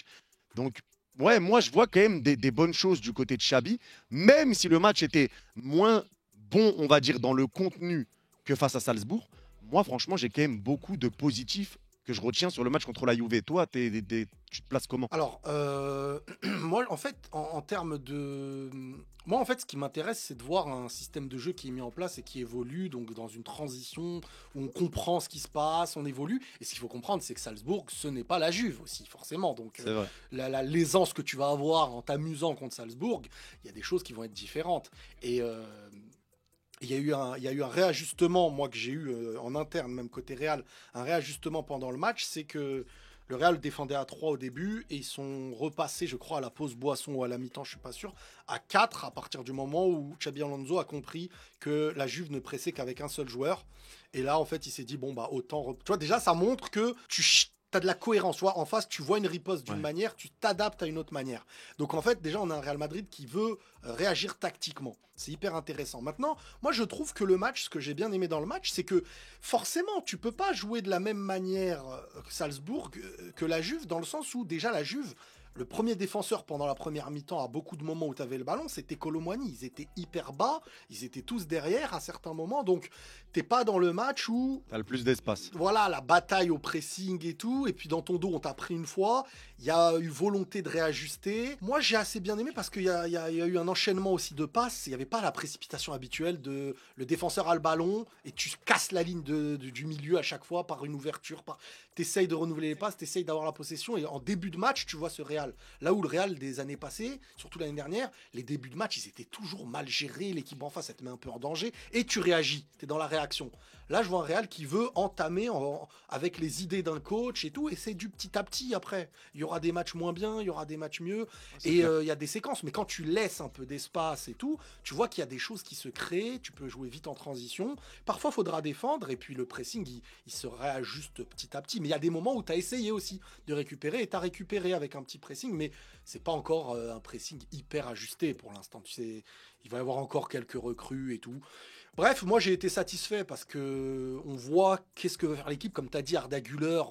Donc ouais, moi je vois quand même des bonnes choses du côté de Xabi, même si le match était moins bon, on va dire, dans le contenu que face à Salzbourg. Moi, franchement, j'ai quand même beaucoup de positifs que je retiens sur le match contre la Juve. Toi, tu te places comment? Alors, moi, en fait, en termes de... Moi, en fait, ce qui m'intéresse, c'est de voir un système de jeu qui est mis en place et qui évolue, donc dans une transition où on comprend ce qui se passe, on évolue. Et ce qu'il faut comprendre, c'est que Salzbourg, ce n'est pas la Juve aussi, forcément. Donc, l'aisance que tu vas avoir en t'amusant contre Salzbourg, il y a des choses qui vont être différentes. Et... il y a eu un réajustement, moi que j'ai eu en interne, même côté Real, un réajustement pendant le match, c'est que Le Real défendait à 3 au début et ils sont repassés, je crois, à la pause boisson ou à la mi-temps, je suis pas sûr, à 4 à partir du moment où Xabi Alonso a compris que la Juve ne pressait qu'avec un seul joueur. Et là, en fait, il s'est dit, bon, bah, autant... Tu vois, déjà, ça montre que tu as de la cohérence. Soit en face, tu vois une riposte d'une manière, tu t'adaptes à une autre manière. Donc, en fait, déjà, on a un Real Madrid qui veut réagir tactiquement. C'est hyper intéressant. Maintenant, moi, je trouve que le match, ce que j'ai bien aimé dans le match, c'est que forcément, tu peux pas jouer de la même manière que Salzbourg, que la Juve, dans le sens où, déjà, la Juve... Le premier défenseur pendant la première mi-temps, à beaucoup de moments où tu avais le ballon, c'était Kolo Muani. Ils étaient hyper bas, ils étaient tous derrière à certains moments. Donc, t'es pas dans le match où... T'as le plus d'espace. Voilà, la bataille au pressing et tout. Et puis dans ton dos, on t'a pris une fois. Il y a eu volonté de réajuster. Moi, j'ai assez bien aimé parce qu'il y a eu un enchaînement aussi de passes. Il n'y avait pas la précipitation habituelle de le défenseur a le ballon et tu casses la ligne du milieu à chaque fois par une ouverture. T'essayes de renouveler les passes, t'essayes d'avoir la possession. Et en début de match, tu vois ce Real. Là où le Real des années passées, surtout l'année dernière, les débuts de match, ils étaient toujours mal gérés. L'équipe en face, elle te met un peu en danger. Et tu réagis. T'es dans la réaction. Là, je vois un Real qui veut entamer avec les idées d'un coach et tout. Et c'est du petit à petit après. Il y aura des matchs moins bien, il y aura des matchs mieux. Et il y a des séquences. Mais quand tu laisses un peu d'espace et tout, tu vois qu'il y a des choses qui se créent. Tu peux jouer vite en transition. Parfois, il faudra défendre. Et puis, le pressing, il se réajuste petit à petit. Mais il y a des moments où tu as essayé aussi de récupérer. Et tu as récupéré avec un petit pressing. Mais c'est pas encore un pressing hyper ajusté pour l'instant. Tu sais, il va y avoir encore quelques recrues et tout. Bref, moi j'ai été satisfait parce que on voit qu'est-ce que veut faire l'équipe. Comme tu as dit, Arda Güler,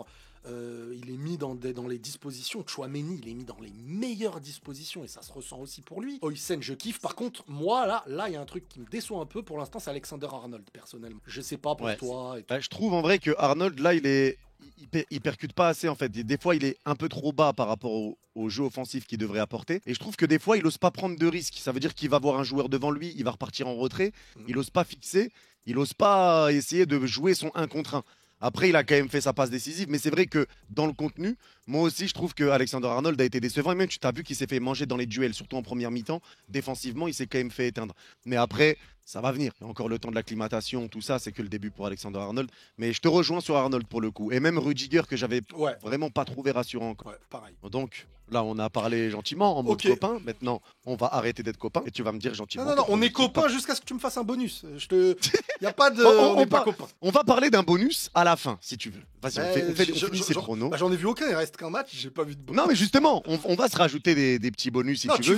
il est mis dans les dispositions. Chouameni, il est mis dans les meilleures dispositions et ça se ressent aussi pour lui. Oysen, je kiffe. Par contre, moi là, il y a un truc qui me déçoit un peu. Pour l'instant, c'est Alexander Arnold, personnellement. Je sais pas pour toi. Et Je trouve en vrai que Arnold, là, il percute pas assez en fait. Des fois, il est un peu trop bas par rapport au jeu offensif qu'il devrait apporter. Et je trouve que des fois, il ose pas prendre de risques. Ça veut dire qu'il va voir un joueur devant lui, il va repartir en retrait. Il ose pas fixer, il ose pas essayer de jouer son 1 contre 1. Après, il a quand même fait sa passe décisive, mais c'est vrai que dans le contenu, moi aussi, je trouve que Alexander Arnold a été décevant. Et même, tu t'as vu qu'il s'est fait manger dans les duels, surtout en première mi-temps. Défensivement, il s'est quand même fait éteindre. Mais après, ça va venir. Il y a encore le temps de l'acclimatation, tout ça, c'est que le début pour Alexander Arnold. Mais je te rejoins sur Arnold pour le coup. Et même Rudiger, que j'avais vraiment pas trouvé rassurant. Ouais, pareil. Donc, là, on a parlé gentiment, en mode copain. Maintenant, on va arrêter d'être copain. Et tu vas me dire gentiment. Non, on est copains jusqu'à ce que tu me fasses un bonus. Il n'y a pas de. on n'est pas copains. On va parler d'un bonus à la fin, si tu veux. Vas-y, on finit ces chronos. J'en ai vu aucun, il reste qu'un match, j'ai pas vu de bonus. Non, mais justement, on va se rajouter des petits bonus si tu veux.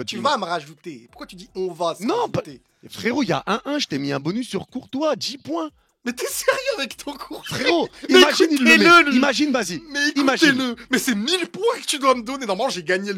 Tu vas me rajouter. Pourquoi tu dis on va se rajouter? Frérot, il y a 1-1, je t'ai mis un bonus sur Courtois, 10 points. Mais t'es sérieux avec ton cours? Frérot, imagine, il le met. Imagine, vas-y. Mais écoutez-le. Mais c'est 1000 points que tu dois me donner. Normalement, j'ai gagné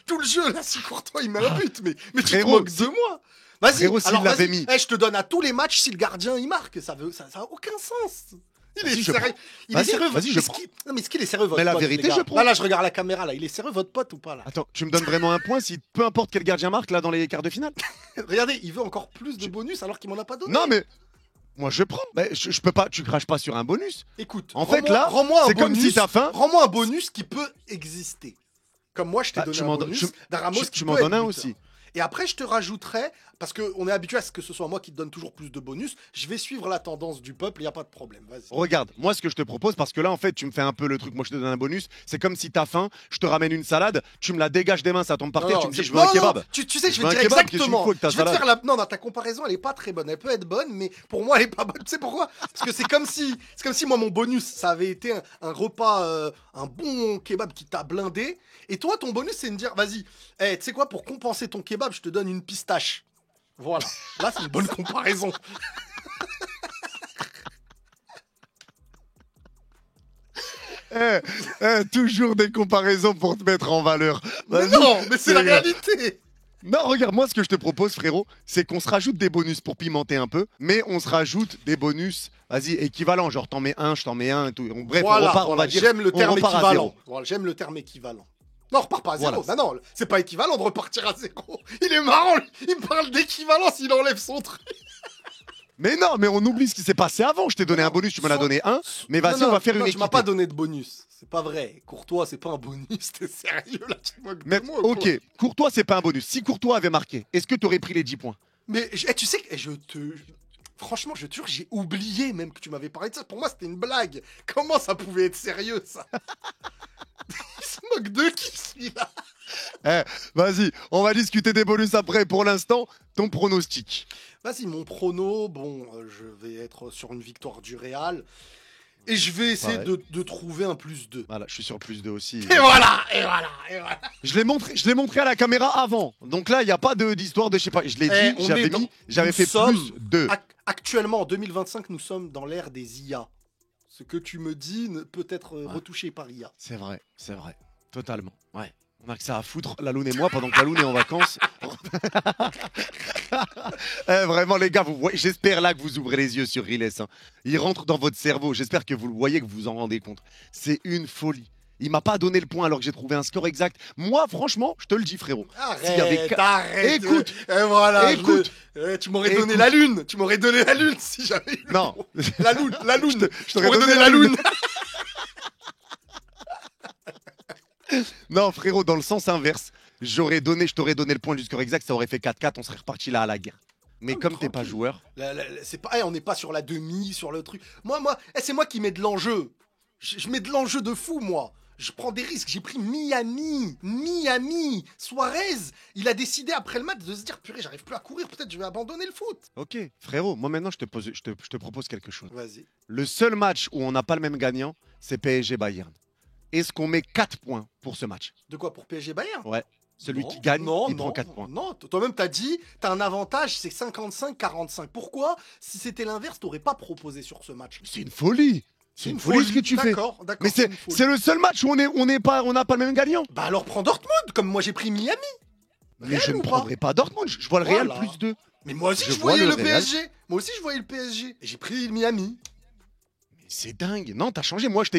tout le jeu. Là, si Courtois, il met un but. Mais tu te moques de moi. Vas-y, alors l'avait mis. Je te donne à tous les matchs si le gardien, il marque. Ça a aucun sens. Il est sérieux. Il est sérieux. Vas-y, je prends. Non, mais est-ce qu'il est sérieux, votre pote? Mais la vérité, je prends. Là, je regarde la caméra, là. Il est sérieux, votre pote, ou pas, là? Attends, tu me donnes vraiment un point si peu importe quel gardien marque, là, dans les quarts de finale? Regardez, il veut encore plus de bonus alors qu'il m'en a pas donné. Non, mais. Moi, je prends. Mais je peux pas. Tu craches pas sur un bonus. Écoute, en fait, là, c'est comme si t'as faim. Rends-moi un bonus qui peut exister. Comme moi, je t'ai donné un bonus d'un Ramos qui tu m'en donnes un aussi. Et après, je te rajouterai, parce qu'on est habitué à ce que ce soit moi qui te donne toujours plus de bonus, je vais suivre la tendance du peuple, il n'y a pas de problème. Vas-y. Regarde, moi, ce que je te propose, parce que là, en fait, tu me fais un peu le truc, moi, je te donne un bonus, c'est comme si t'as faim, je te ramène une salade, tu me la dégages des mains, ça tombe par terre, tu me dis, je veux un kebab. Tu sais, je vais te dire exactement. Je vais te faire la... Non, ta comparaison, elle est pas très bonne. Elle peut être bonne, mais pour moi, elle est pas bonne. Tu sais pourquoi? Parce que c'est comme si moi, mon bonus, ça avait été un repas, un bon kebab qui t'a blindé. Et toi, ton bonus, c'est de me dire, vas-y, tu sais quoi, pour compenser ton kebab, je te donne une pistache. Voilà. Là, c'est une bonne comparaison. Toujours des comparaisons pour te mettre en valeur. Mais non, mais c'est la réalité. Non, regarde, moi, ce que je te propose, frérot, c'est qu'on se rajoute des bonus pour pimenter un peu, mais on se rajoute des bonus, vas-y, équivalents. Genre, t'en mets un, je t'en mets un, et tout. Bref, voilà, on va dire. J'aime le terme équivalent. Voilà, j'aime le terme équivalent. Non, on repart pas à zéro. Voilà. Non, c'est pas équivalent de repartir à zéro. Il est marrant, il me parle d'équivalence, il enlève son truc. Mais non, mais on oublie ce qui s'est passé avant. Je t'ai donné un bonus, tu m'en as donné un. Mais vas-y, on va faire une équité. Tu m'as pas donné de bonus. C'est pas vrai. Courtois, c'est pas un bonus. T'es sérieux là? Mais ok, Courtois, c'est pas un bonus. Si Courtois avait marqué, est-ce que t'aurais pris les 10 points? Mais tu sais que Franchement, je te jure, j'ai oublié même que tu m'avais parlé de ça. Pour moi, c'était une blague. Comment ça pouvait être sérieux, ça? Il se moque de qui, celui-là? Vas-y, on va discuter des bonus après. Pour l'instant, ton pronostic. Vas-y, mon prono, bon, je vais être sur une victoire du Real. Et je vais essayer de trouver un +2. Voilà, je suis sur +2 aussi. Et voilà, et voilà, et voilà. Je l'ai montré à la caméra avant. Donc là, il n'y a pas d'histoire de je sais pas. Je l'ai dit, j'avais fait +2. Actuellement, en 2025, nous sommes dans l'ère des IA. Ce que tu me dis peut être retouché par IA. C'est vrai, totalement. Ouais. On a que ça à foutre, Laloun et moi, pendant que Laloun est en vacances. Vraiment, les gars, j'espère là que vous ouvrez les yeux sur Riles. Hein. Il rentre dans votre cerveau. J'espère que vous le voyez, que vous vous en rendez compte. C'est une folie. Il m'a pas donné le point alors que j'ai trouvé un score exact. Moi, franchement, je te le dis, frérot. Arrête. Écoute. Et voilà. Écoute. Tu m'aurais donné la lune. Tu m'aurais donné la lune si j'avais eu. Non. La lune. Je t'aurais donné la lune. Non, frérot, dans le sens inverse, je t'aurais donné le point du score exact, ça aurait fait 4-4, on serait reparti là à la guerre. Mais comme t'es pas joueur. C'est pas, on n'est pas sur la demi, sur le truc. C'est moi qui mets de l'enjeu. Je mets de l'enjeu de fou, moi. Je prends des risques. J'ai pris Miami. Suarez, il a décidé après le match de se dire purée, j'arrive plus à courir, peut-être je vais abandonner le foot. Ok, frérot, moi maintenant je te propose quelque chose. Vas-y. Le seul match où on n'a pas le même gagnant, c'est PSG Bayern. Est-ce qu'on met 4 points pour ce match? De quoi, pour PSG Bayern? Ouais. Celui qui gagne, il prend 4 points. Non, toi-même t'as dit, t'as un avantage, c'est 55-45. Pourquoi? Si c'était l'inverse, t'aurais pas proposé sur ce match. C'est une folie. C'est une folie ce que tu fais. D'accord. Mais c'est le seul match où on n'a pas le même gagnant. Bah alors prends Dortmund, comme moi j'ai pris Miami. Mais je ne prendrai pas Dortmund. Je vois le Real +2. Mais moi aussi je voyais le PSG. Moi aussi je voyais le PSG. Et j'ai pris Miami. C'est dingue. Non, t'as changé. Moi, je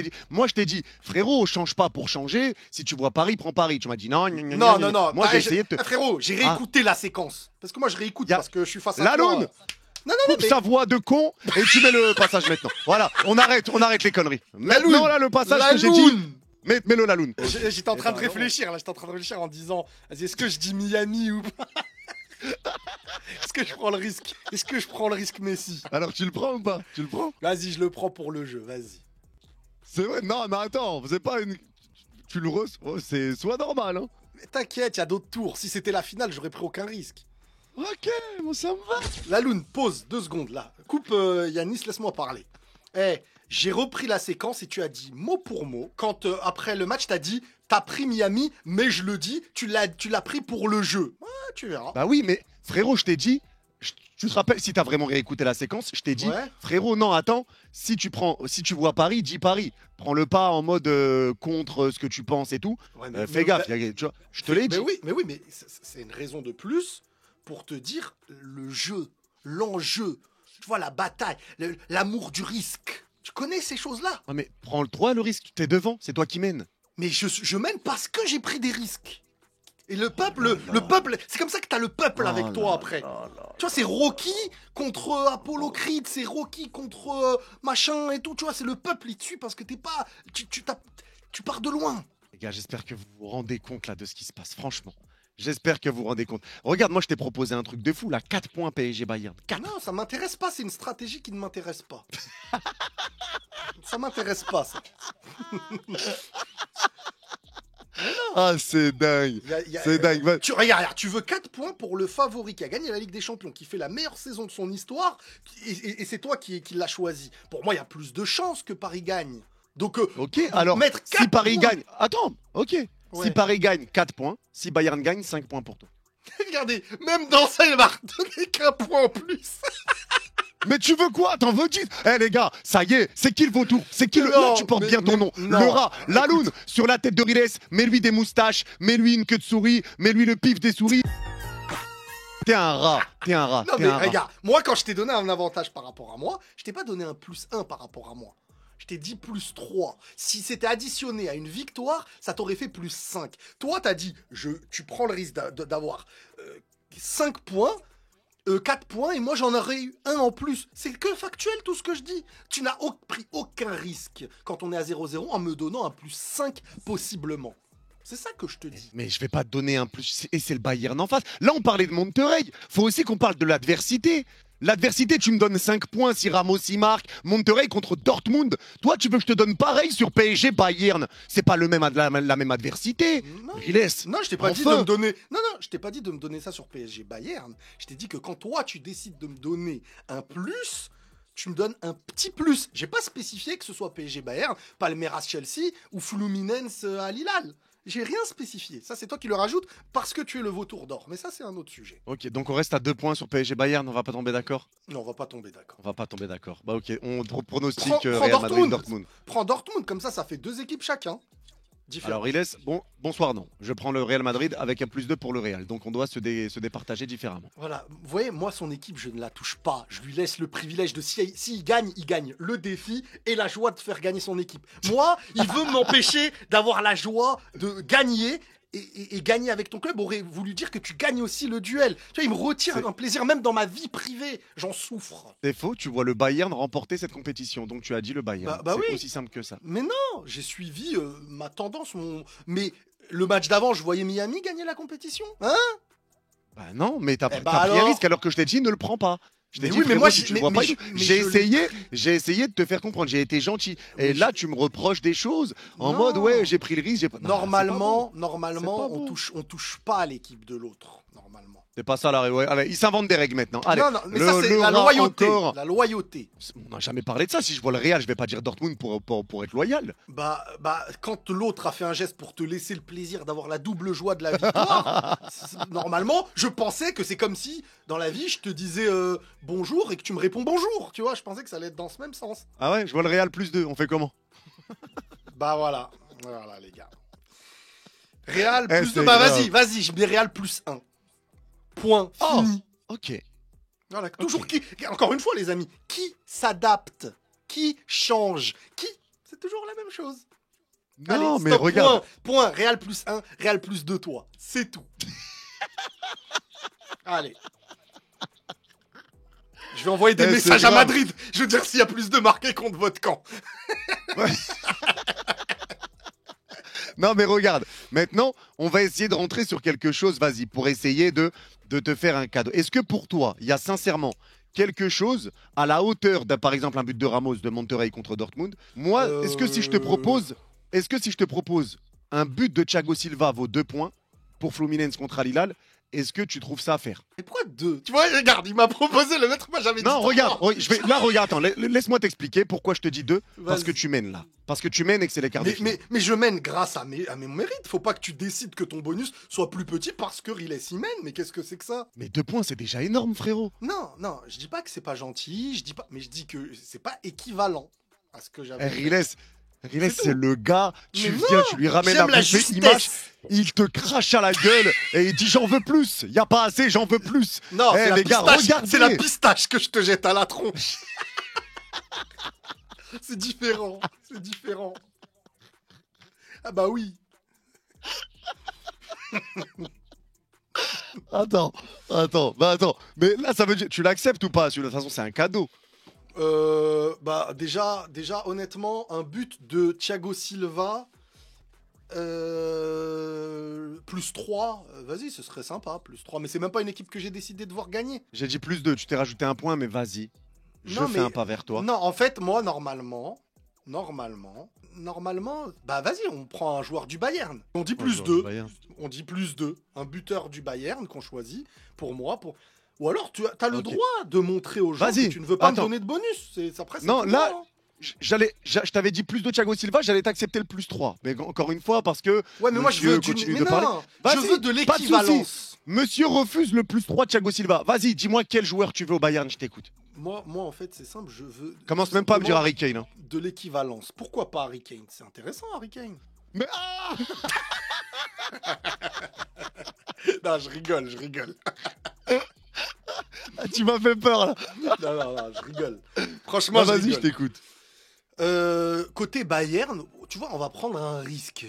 t'ai dit, frérot, change pas pour changer. Si tu vois Paris, prends Paris. Tu m'as dit non. Non. Moi, j'ai essayé de te. Frérot, j'ai réécouté la séquence. Parce que moi, je réécoute parce que je suis face à Laloun. toi. Non, Coupe sa voix de con et tu mets le passage maintenant. Voilà, on arrête les conneries. Maintenant, là, le passage que j'ai dit. Mets-le Laloun. J'étais en train de réfléchir. Là, j'étais en train de réfléchir en disant, est-ce que je dis Miami ou pas? Est-ce que je prends le risque? Est-ce que je prends le risque Messi? Alors tu le prends ou pas? Tu le prends? Vas-y, je le prends pour le jeu, vas-y. C'est vrai, non mais attends, c'est pas une... Tu le reçois, c'est soit normal hein. Mais t'inquiète, il y a d'autres tours. Si c'était la finale, j'aurais pris aucun risque. Ok, bon ça me va. Laloun, pause 2 secondes là. Coupe Yanis, laisse-moi parler. J'ai repris la séquence et tu as dit mot pour mot. Quand après le match, t'as dit t'as pris Miami, mais je le dis, tu l'as pris pour le jeu. Ouais, tu verras. Bah oui, mais frérot, je t'ai dit, tu te rappelles, si t'as vraiment réécouté la séquence, je t'ai dit, frérot, non, attends, si tu vois Paris, dis Paris. Prends-le pas en mode contre ce que tu penses et tout. Ouais, fais gaffe, tu vois, je te l'ai dit. Mais oui, mais c'est une raison de plus pour te dire le jeu, l'enjeu, tu vois, la bataille, l'amour du risque. Tu connais ces choses-là? Ouais, mais prends le risque, t'es devant, c'est toi qui mènes. Mais je mène parce que j'ai pris des risques. Et le peuple, c'est comme ça que t'as le peuple avec toi après. Tu vois, c'est Rocky contre Apollo Creed, c'est Rocky contre machin et tout. Tu vois, c'est le peuple, il te suit parce que t'es pas, tu pars de loin. Les gars, j'espère que vous vous rendez compte là de ce qui se passe, franchement. J'espère que vous vous rendez compte. Regarde, moi je t'ai proposé un truc de fou là, 4 points PSG Bayern. 4. Non, ça m'intéresse pas, c'est une stratégie qui ne m'intéresse pas. Ça m'intéresse pas, ça. Ah, c'est dingue. C'est dingue. Regarde, tu veux 4 points pour le favori qui a gagné la Ligue des Champions, qui fait la meilleure saison de son histoire, et c'est toi qui l'as choisi. Pour moi, il y a plus de chances que Paris gagne. Donc, ok, alors, mettre 4 si Paris points... gagne... Attends, ok. Ouais. Si Paris gagne, 4 points. Si Bayern gagne, 5 points pour toi. Regardez, même dans ça, il m'a redonné qu'un point en plus. Mais tu veux quoi? T'en veux 10? Eh les gars, ça y est, c'est qui le vautour? C'est qui le... Là, tu portes bien ton nom. Le rat, Laloun, sur la tête de Riles, mets-lui des moustaches, mets-lui une queue de souris, mets-lui le pif des souris. T'es un rat. Non mais regarde, moi quand je t'ai donné un avantage par rapport à moi, je t'ai pas donné un +1 par rapport à moi. Je t'ai dit +3. Si c'était additionné à une victoire, ça t'aurait fait +5. Toi, t'as dit, tu prends le risque d'avoir 5 points, 4 points, et moi j'en aurais eu un en plus. C'est que factuel tout ce que je dis. Tu n'as pris aucun risque quand on est à 0-0 en me donnant un +5 possiblement. C'est ça que je te dis. Mais je vais pas te donner un plus. Et c'est le Bayern en face. Là, on parlait de Monterrey. Faut aussi qu'on parle de l'adversité. L'adversité, tu me donnes 5 points si Ramos y marque. Monterrey contre Dortmund. Toi, tu veux que je te donne pareil sur PSG Bayern. C'est pas le même la même adversité. Non. Riles. Non, je t'ai pas dit de Enfin. me donner. Non, non, je t'ai pas dit de me donner ça sur PSG Bayern. Je t'ai dit que quand toi tu décides de me donner un plus, tu me donnes un petit plus. J'ai pas spécifié que ce soit PSG Bayern, Palmeiras Chelsea ou Fluminense Al Hilal. J'ai rien spécifié. Ça, c'est toi qui le rajoutes parce que tu es le vautour d'or. Mais ça, c'est un autre sujet. Ok, donc on reste à 2 points sur PSG Bayern. On va pas tomber d'accord. Non, on va pas tomber d'accord. On va pas tomber d'accord. Bah ok, on pronostique Prends Real Madrid-Dortmund. Prends Dortmund, comme ça fait 2 équipes chacun. Différentes. Alors Riles, bonsoir non. Je prends le Real Madrid avec un +2 pour le Real. Donc on doit se départager différemment. Voilà, vous voyez, moi, son équipe, je ne la touche pas. Je lui laisse le privilège de, s'il gagne, il gagne le défi et la joie de faire gagner son équipe. Moi, il veut m'empêcher d'avoir la joie de gagner. Et gagner avec ton club aurait voulu dire que tu gagnes aussi le duel. Tu vois, il me retire un plaisir, même dans ma vie privée. J'en souffre. C'est faux, tu vois le Bayern remporter cette compétition. Donc tu as dit le Bayern. Bah c'est oui. aussi simple que ça. Mais non, j'ai suivi ma tendance. Mais le match d'avant, je voyais Miami gagner la compétition. Hein? Bah non, mais t'as Eh pris bah un alors risque alors que je t'ai dit ne le prends pas. Je t'ai Mais dit, oui, mais frérot, moi, si j'ai- tu mais- vois mais pas, je- mais j'ai je essayé de te faire comprendre. J'ai été gentil. Et Mais là, tu me reproches des choses en Non. mode ouais, j'ai pris le risque. Non, Normalement, c'est pas on beau. touche pas à l'équipe de l'autre. Normalement. C'est pas ça la règle. Ouais, allez, ils s'inventent des règles maintenant. Allez, non, mais le- ça, c'est le la rat loyauté. encore. La loyauté. On n'a jamais parlé de ça. Si je vois le Real, je vais pas dire Dortmund pour être loyal. Bah, quand l'autre a fait un geste pour te laisser le plaisir d'avoir la double joie de la victoire, normalement, je pensais que c'est comme si, dans la vie, je te disais bonjour et que tu me réponds bonjour. Tu vois, je pensais que ça allait être dans ce même sens. Ah ouais, je vois le Real +2. On fait comment? Bah voilà. Voilà, les gars. Real Eh, plus c'est 2. Bah, grave. vas-y, je mets Real plus 1. Point. Oh. Fini. Ok. Voilà, toujours encore une fois, les amis, qui s'adapte, qui change, c'est toujours la même chose. Non, Allez, mais stop, regarde. Point, Real plus 1, Real plus 2, toi. C'est tout. Allez. Je vais envoyer des Eh, messages c'est à grave. Madrid. Je veux dire s'il y a plus de marqués contre votre camp. Non, mais regarde, maintenant, on va essayer de rentrer sur quelque chose, vas-y, pour essayer de te faire un cadeau. Est-ce que pour toi, il y a sincèrement quelque chose à la hauteur d'un, par exemple, un but de Ramos de Monterrey contre Dortmund? Moi, est-ce que si je te propose un but de Thiago Silva vaut 2 points pour Fluminense contre Al Hilal, est-ce que tu trouves ça à faire? Et pourquoi 2? Tu vois, regarde, il m'a proposé, le maître m'a jamais dit. Non, regarde, trois. regarde, attends, laisse-moi t'expliquer pourquoi je te dis 2. Parce Vas-y. que tu mènes là. Parce que tu mènes et que c'est l'écart de finale. Mais je mène grâce à mes mérites. Faut pas que tu décides que ton bonus soit plus petit parce que Riles y mène. Mais qu'est-ce que c'est que ça? Mais 2 points, c'est déjà énorme, frérot. Non, je dis pas que c'est pas gentil, mais je dis que c'est pas équivalent à ce que j'avais. Eh, Riles, C'est c'est le gars, tu Mais viens, non, tu lui ramènes j'aime la la bouffée justesse. image, il te crache à la gueule et il dit j'en veux plus, y a pas assez, j'en veux plus. Non, Eh, c'est la les gars, pistache, regardez. c'est la pistache que je te jette à la tronche. C'est différent, c'est différent. Ah bah oui. Attends. Mais là, ça veut dire, tu l'acceptes ou pas? De toute façon, c'est un cadeau. Bah déjà, honnêtement, un but de Thiago Silva plus 3, vas-y, ce serait sympa, plus 3. Mais c'est même pas une équipe que j'ai décidé de voir gagner. J'ai dit +2, tu t'es rajouté un point, mais vas-y. Je Non, fais mais- un pas vers toi. Non, en fait, moi, normalement, bah vas-y, on prend un joueur du Bayern. On dit plus 2. On dit plus 2. Un buteur du Bayern qu'on choisit pour moi. Ou alors, tu as le Ok. droit de montrer aux gens Vas-y, que tu ne veux pas attends. me donner de bonus. Après, c'est Non, tout là, droit, hein. Je t'avais dit +2 Thiago Silva, j'allais t'accepter le +3. Mais encore une fois, parce que Ouais, mais moi, je monsieur veux continue mais de parler. non, Vas-y, je veux de pas de l'équivalence. Monsieur refuse le +3 Thiago Silva. Vas-y, dis-moi quel joueur tu veux au Bayern, je t'écoute. Moi, en fait, c'est simple. Je veux. Commence même pas à me dire simplement Harry Kane. Hein. De l'équivalence. Pourquoi pas Harry Kane? C'est intéressant, Harry Kane. Mais ah Non, je rigole. Tu m'as fait peur là. non, je rigole. Franchement, Bah, je vas-y, je rigole. t'écoute. Côté Bayern, tu vois, on va prendre un risque.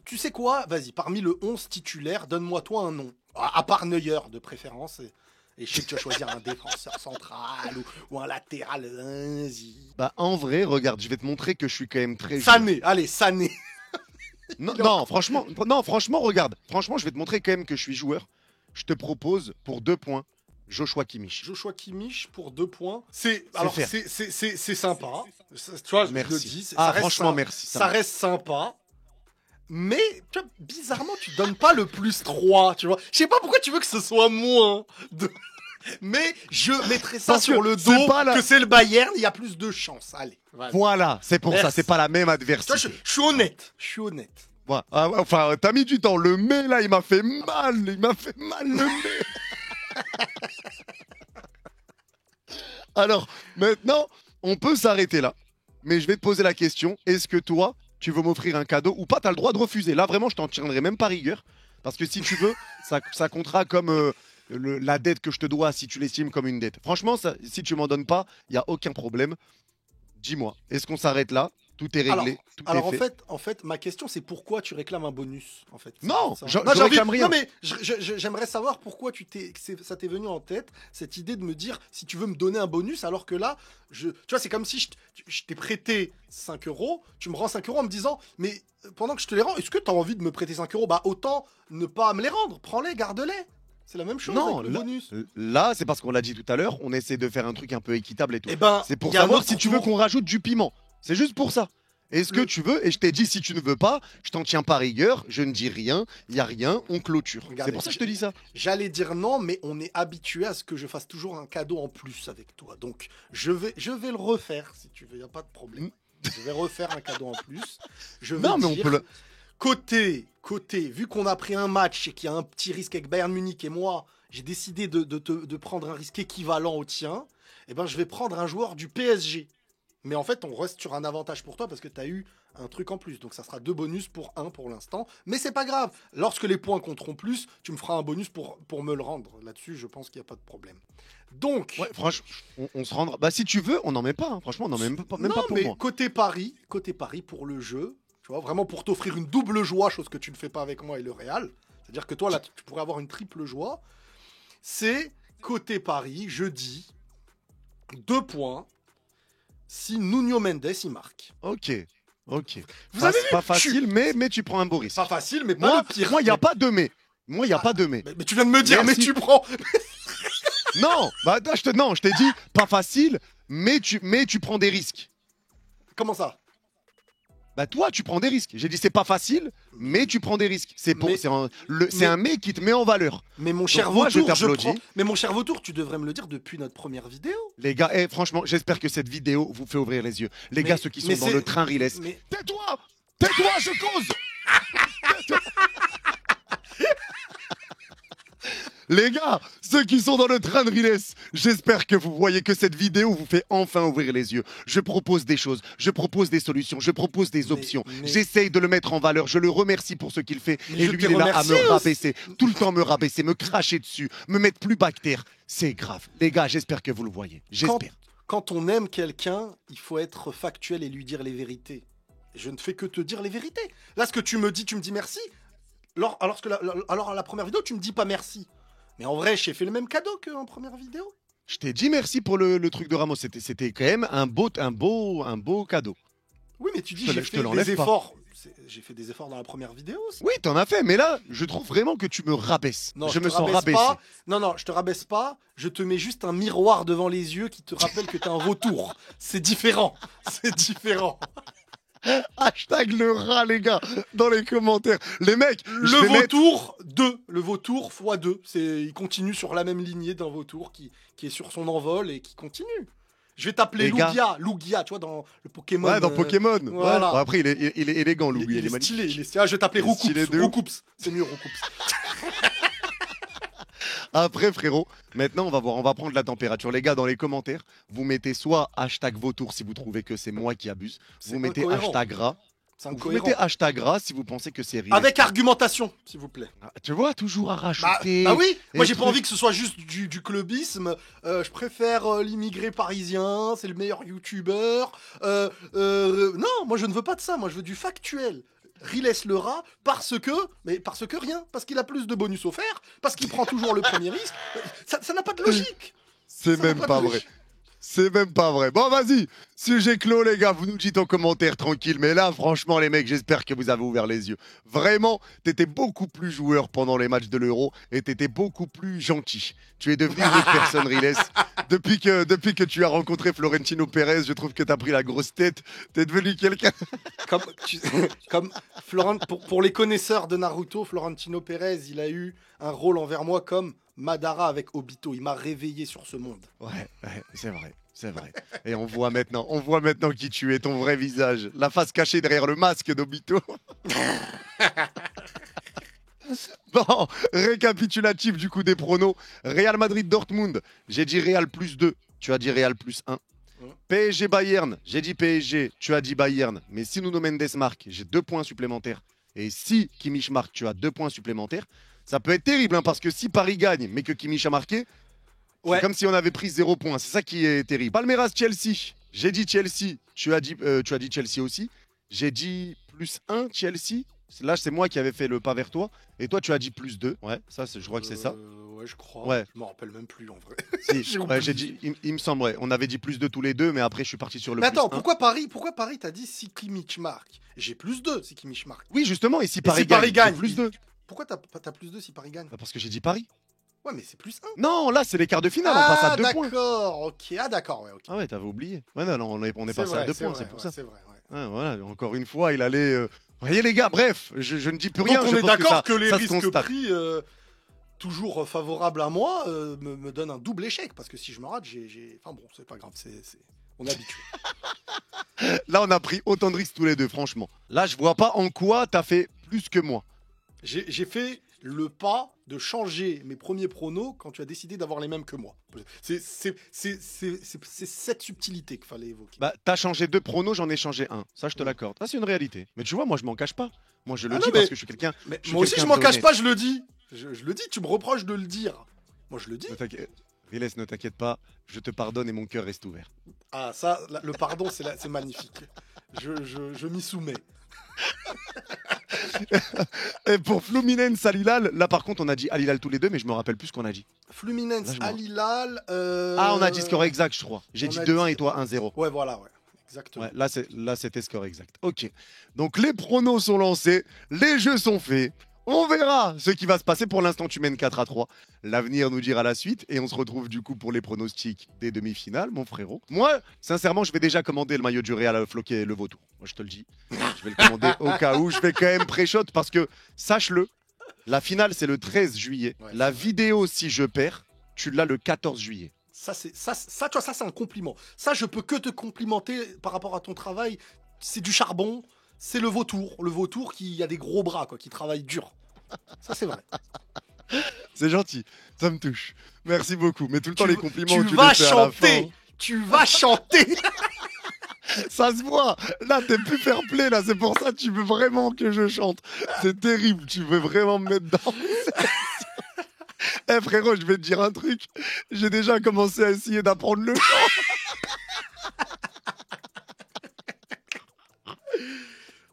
Tu sais quoi? Vas-y, parmi le 11 titulaire, donne-moi toi un nom. À part Neuer, de préférence. Et je sais que tu vas choisir un défenseur central ou un latéral. Vas-y. Bah en vrai, regarde, je vais te montrer que je suis quand même très. Sané, allez, Sané. Non, franchement, regarde. Franchement, je vais te montrer quand même que je suis joueur. Je te propose pour 2 points Joshua Kimmich. Joshua Kimmich pour 2 points. C'est sympa. Tu vois, Merci. je le dis. Ah, ça reste franchement, sympa. merci. Ça reste sympa. Mais tu vois, bizarrement, tu donnes pas le plus 3, tu vois. Je sais pas pourquoi tu veux que ce soit moins. Mais je mettrai ça Parce que sur le c'est dos pas la- que c'est le Bayern, il y a plus de chance. Allez. Voilà, c'est pour ça, Merci. c'est pas la même Tu vois, adversité. je suis honnête. Je suis honnête. Ouais, enfin, t'as mis du temps. Le mais là, il m'a fait mal. Il m'a fait mal le mais. Alors, maintenant, on peut s'arrêter là. Mais je vais te poser la question. Est-ce que toi, tu veux m'offrir un cadeau ou pas? T'as le droit de refuser. Là, vraiment, je t'en tiendrai même pas rigueur. Parce que si tu veux, ça comptera comme la dette que je te dois si tu l'estimes comme une dette. Franchement, si tu m'en donnes pas, il n'y a aucun problème. Dis-moi, est-ce qu'on s'arrête là? Tout est réglé, tout Alors est fait. en fait, ma question c'est pourquoi tu réclames un bonus en fait. Non, Ça. je Non, j'ai réclame rien. Non mais j'aimerais savoir pourquoi ça t'est venu en tête cette idée de me dire si tu veux me donner un bonus alors que là, tu vois, c'est comme si je t'ai prêté 5 euros, tu me rends 5 euros en me disant mais pendant que je te les rends, est-ce que tu as envie de me prêter 5 euros? Bah autant ne pas me les rendre, prends-les, garde-les. C'est la même chose Non, avec le bonus. Là, c'est parce qu'on l'a dit tout à l'heure, on essaie de faire un truc un peu équitable et tout. Eh ben, C'est pour y a un savoir autre si tu veux tour. qu'on rajoute du piment. C'est juste pour ça. Est-ce que Le- tu veux? Et je t'ai dit, si tu ne veux pas, je t'en tiens pas rigueur, je ne dis rien, il y a rien, on clôture. Regardez, C'est pour ça que je te dis ça. J'allais dire non, mais on est habitué à ce que je fasse toujours un cadeau en plus avec toi. Donc, je vais le refaire, si tu veux, il n'y a pas de problème. Je vais refaire un cadeau en plus. Je vais Non, mais on dire, peut le. côté, vu qu'on a pris un match et qu'il y a un petit risque avec Bayern Munich et moi, j'ai décidé de prendre un risque équivalent au tien, eh ben, je vais prendre un joueur du PSG. Mais en fait, on reste sur un avantage pour toi parce que tu as eu un truc en plus. Donc ça sera 2 bonus pour 1 pour l'instant. Mais c'est pas grave. Lorsque les points compteront plus, tu me feras un bonus pour me le rendre. Là-dessus, je pense qu'il n'y a pas de problème. Donc, Ouais, franchement, on se rendra. Bah, si tu veux, on n'en met pas. Hein. Franchement, on n'en met même pas non, pour mais moi. côté Paris pour le jeu, tu vois, vraiment pour t'offrir une double joie, chose que tu ne fais pas avec moi et le Real. C'est-à-dire que toi, là, tu pourrais avoir une triple joie. C'est côté Paris, je dis 2 points si Nuno Mendes y marque. Ok. Vous avez vu, pas facile, mais tu prends un beau risque. Pas facile, mais pas Moi, le pire. il n'y a pas de mais. Moi, il n'y a pas de mais. Mais tu viens de me dire, Merci. mais tu prends. Non, bah, attends, je t'ai dit, pas facile, mais tu prends des risques. Comment ça? Bah toi, tu prends des risques. J'ai dit c'est pas facile, mais tu prends des risques. C'est Mais- c'est un mais qui te met en valeur. Mais mon cher moi, je Vautour, je t'applaudis. prends. Mais mon cher Vautour, tu devrais me le dire depuis notre première vidéo. Les gars, franchement, j'espère que cette vidéo vous fait ouvrir les yeux. Les Mais- gars, ceux qui sont mais dans c'est- le train Riles. Mais Tais-toi, je cause. Tais-toi. Les gars, ceux qui sont dans le train de Riles, j'espère que vous voyez que cette vidéo vous fait enfin ouvrir les yeux. Je propose des choses, je propose des solutions, je propose des options. mais- J'essaye de le mettre en valeur, je le remercie pour ce qu'il fait. Mais Et je lui, te il est là à remercie me aussi. rabaisser, tout le temps me rabaisser, me cracher dessus, me mettre plus bactère. C'est grave. Les gars, j'espère que vous le voyez. J'espère. quand on aime quelqu'un, il faut être factuel et lui dire les vérités. Je ne fais que te dire les vérités. Là, ce que tu me dis merci. Alors, à la première vidéo, tu me dis pas merci. Mais en vrai, j'ai fait le même cadeau qu'en première vidéo. Je t'ai dit merci pour le truc de Ramos. C'était quand même un beau cadeau. Oui, mais tu dis Je te j'ai je te fait l'enlève des pas. efforts. J'ai fait des efforts dans la première vidéo aussi. Oui, t'en as fait, mais là, je trouve vraiment que tu me rabaisses. Non, je te me sens rabaisse rabaissé. pas. Non, je te rabaisse pas. Je te mets juste un miroir devant les yeux qui te rappelle que t'es un vautour. C'est différent. C'est différent. Hashtag le rat, les gars, dans les commentaires. Les mecs, je Le vais mettre- vautour 2. Le vautour x2. Il continue sur la même lignée d'un vautour qui est sur son envol et qui continue. Je vais t'appeler Les gars. Lugia, tu vois, dans le Pokémon. Ouais, dans Pokémon. Ouais. voilà. Bon, après, il est élégant, Louis. Il est magnifique. stylé. Ah, je vais t'appeler Il est stylé de ouf. Roucoups. C'est mieux, Roucoups. Après, frérot, maintenant, on va prendre la température. Les gars, dans les commentaires, vous mettez soit hashtag vautour si vous trouvez que c'est moi qui abuse. C'est Vous mettez incohérent. hashtag gras. C'est Vous incohérent. mettez hashtag gras si vous pensez que c'est réel. Avec argumentation, s'il vous plaît. Ah, tu vois, toujours à Bah, rajouter. bah oui, moi et j'ai pas trucs. envie que ce soit juste du clubisme. Je préfère l'immigré parisien, c'est le meilleur youtubeur. Non, moi je ne veux pas de ça, moi je veux du factuel. Riles le rat parce que rien, parce qu'il a plus de bonus offerts, parce qu'il prend toujours le premier risque. Ça n'a pas de logique. C'est Ça même n'a pas de vrai. logique. C'est même pas vrai. Bon, vas-y, sujet clos, les gars. Vous nous dites en commentaire tranquille. Mais là, franchement, les mecs, j'espère que vous avez ouvert les yeux. Vraiment, t'étais beaucoup plus joueur pendant les matchs de l'Euro et t'étais beaucoup plus gentil. Tu es devenu une autre personne, Riles. Depuis que tu as rencontré Florentino Pérez, je trouve que t'as pris la grosse tête. T'es devenu quelqu'un. Comme pour les connaisseurs de Naruto, Florentino Pérez, il a eu un rôle envers moi comme Madara avec Obito. Il m'a réveillé sur ce monde. Ouais, c'est vrai. C'est vrai. Et on voit maintenant qui tu es, ton vrai visage. La face cachée derrière le masque d'Obito. Bon, récapitulatif du coup des pronos. Real Madrid-Dortmund, j'ai dit Real +2, tu as dit Real +1. PSG-Bayern, j'ai dit PSG, tu as dit Bayern. Mais si Nuno Mendes marque, j'ai 2 points supplémentaires. Et si Kimmich marque, tu as 2 points supplémentaires. Ça peut être terrible, hein, parce que si Paris gagne, mais que Kimmich a marqué, c'est comme si on avait pris 0 points. C'est ça qui est terrible. Palmeiras-Chelsea, j'ai dit Chelsea, tu as dit Chelsea aussi. J'ai dit +1 Chelsea. Là, c'est moi qui avais fait le pas vers toi. Et toi, tu as dit +2. Ouais, ça, je crois que c'est ça. Ouais, je crois. Ouais. Je me rappelle même plus, en vrai. Si, j'ai dit, il me semble, ouais. On avait dit +2 tous les deux, mais après, je suis parti sur le Mais attends, +1. pourquoi Paris t'as dit si Kimmich marque? J'ai +2 si Kimmich marque. Oui, justement, et si Paris Paris gagne, gagne, +2. Pourquoi t'as +2 si Paris gagne? Bah, parce que j'ai dit Paris. Ouais, mais c'est +1. Non, là, c'est les quarts de finale, on passe à 2 points. D'accord, ok. Ah, d'accord, ouais, ok. Ah ouais, t'avais oublié. Ouais, non, on est passé à 2 points, c'est pour ça. C'est vrai, ouais. Ouais, voilà, encore une fois, il allait. Vous voyez, les gars, bref, je ne dis plus rien. Donc, on je est pense d'accord que, ça les se risques constate. pris, toujours favorables à moi, me donnent un double échec. Parce que si je me rate, Enfin bon, c'est pas grave, on est habitué. Là, on a pris autant de risques tous les deux, franchement. Là, je vois pas en quoi t'as fait plus que moi. J'ai fait le pas de changer mes premiers pronos quand tu as décidé d'avoir les mêmes que moi. C'est cette subtilité qu'il fallait évoquer. Bah, t'as changé 2 pronos, j'en ai changé 1. Ça, je te l'accorde. Ça, c'est une réalité. Mais tu vois, moi, je m'en cache pas. Moi, je le dis parce que je suis quelqu'un. Mais moi aussi, je m'en cache pas, je le dis. Je le dis, tu me reproches de le dire. Moi, je le dis. Riles, ne t'inquiète pas, je te pardonne et mon cœur reste ouvert. Ah, ça, le pardon, c'est magnifique. Je m'y soumets. Et pour Fluminense Al Hilal, là par contre on a dit Al Hilal tous les deux, mais je me rappelle plus ce qu'on a dit. Fluminense Al Hilal. Ah, on a dit score exact, je crois. J'ai dit 2-1 et toi 1-0. Ouais, voilà, ouais. Exactement. Ouais, là c'était score exact. Ok. Donc les pronos sont lancés, les jeux sont faits. On verra ce qui va se passer. Pour l'instant, tu mènes 4-3. L'avenir nous dira la suite. Et on se retrouve du coup pour les pronostics des demi-finales, mon frérot. Moi, sincèrement, je vais déjà commander le maillot du Real floqué le vautour. Moi, je te le dis. Je vais le commander au cas où. Je vais quand même pré-shot parce que, sache-le, la finale, c'est le 13 juillet. Ouais, la vidéo, si je perds, tu l'as le 14 juillet. Ça, tu vois, ça, c'est un compliment. Ça, je peux que te complimenter par rapport à ton travail. C'est du charbon. C'est le vautour qui a des gros bras, quoi, qui travaille dur. Ça, c'est vrai. C'est gentil, ça me touche. Merci beaucoup. Mais tout le temps, les compliments, tu vas les fais à la fin. chanter. Tu vas chanter. Ça se voit. Là, t'es plus fair play, là. C'est pour ça que tu veux vraiment que je chante. C'est terrible. Tu veux vraiment me mettre dans. Eh frérot, je vais te dire un truc. J'ai déjà commencé à essayer d'apprendre le chant.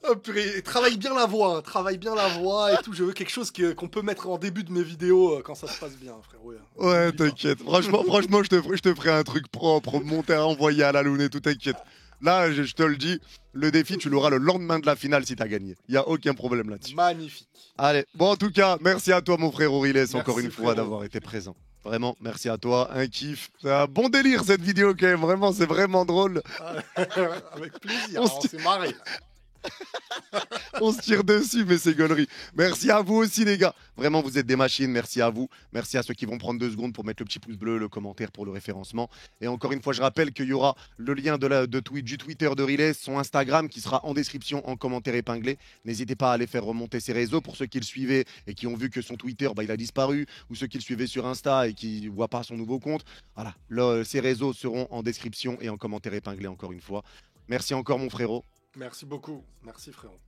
Oh, purée, travaille bien la voix, hein, travaille bien la voix et tout. Je veux quelque chose qu'on peut mettre en début de mes vidéos quand ça se passe bien, frérot. Ouais, t'inquiète. Franchement, je te ferai un truc propre, monter à envoyer à la lune et tout, t'inquiète. Là, je te le dis, le défi, tu l'auras le lendemain de la finale si t'as gagné. Il n'y a aucun problème là-dessus. Magnifique. Allez, bon, en tout cas, merci à toi, mon frérot Riles, encore une fois, frérot. d'avoir été présent. Vraiment, merci à toi, un kiff. C'est un bon délire cette vidéo quand même, vraiment, c'est vraiment drôle. Avec plaisir, on s'est marré. On se tire dessus, mais c'est gaulerie. Merci à vous aussi, les gars. Vraiment, vous êtes des machines. Merci à vous. Merci à ceux qui vont prendre 2 secondes pour mettre le petit pouce bleu, le commentaire pour le référencement. Et encore une fois, je rappelle qu'il y aura le lien du Twitter de Riles, son Instagram qui sera en description en commentaire épinglé. N'hésitez pas à aller faire remonter ses réseaux pour ceux qui le suivaient et qui ont vu que son Twitter, il a disparu, ou ceux qui le suivaient sur Insta et qui ne voient pas son nouveau compte. Voilà, ses réseaux seront en description et en commentaire épinglé encore une fois. Merci encore, mon frérot. Merci beaucoup. Merci, frérot.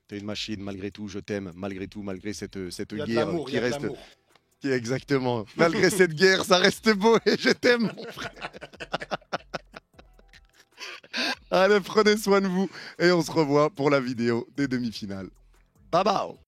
T'es une machine, malgré tout, je t'aime, malgré tout, malgré cette Il y a de guerre l'amour, qui il y a de reste. l'amour. Exactement. Malgré cette guerre, ça reste beau et je t'aime, mon frère. Allez, prenez soin de vous et on se revoit pour la vidéo des demi-finales. Bye bye.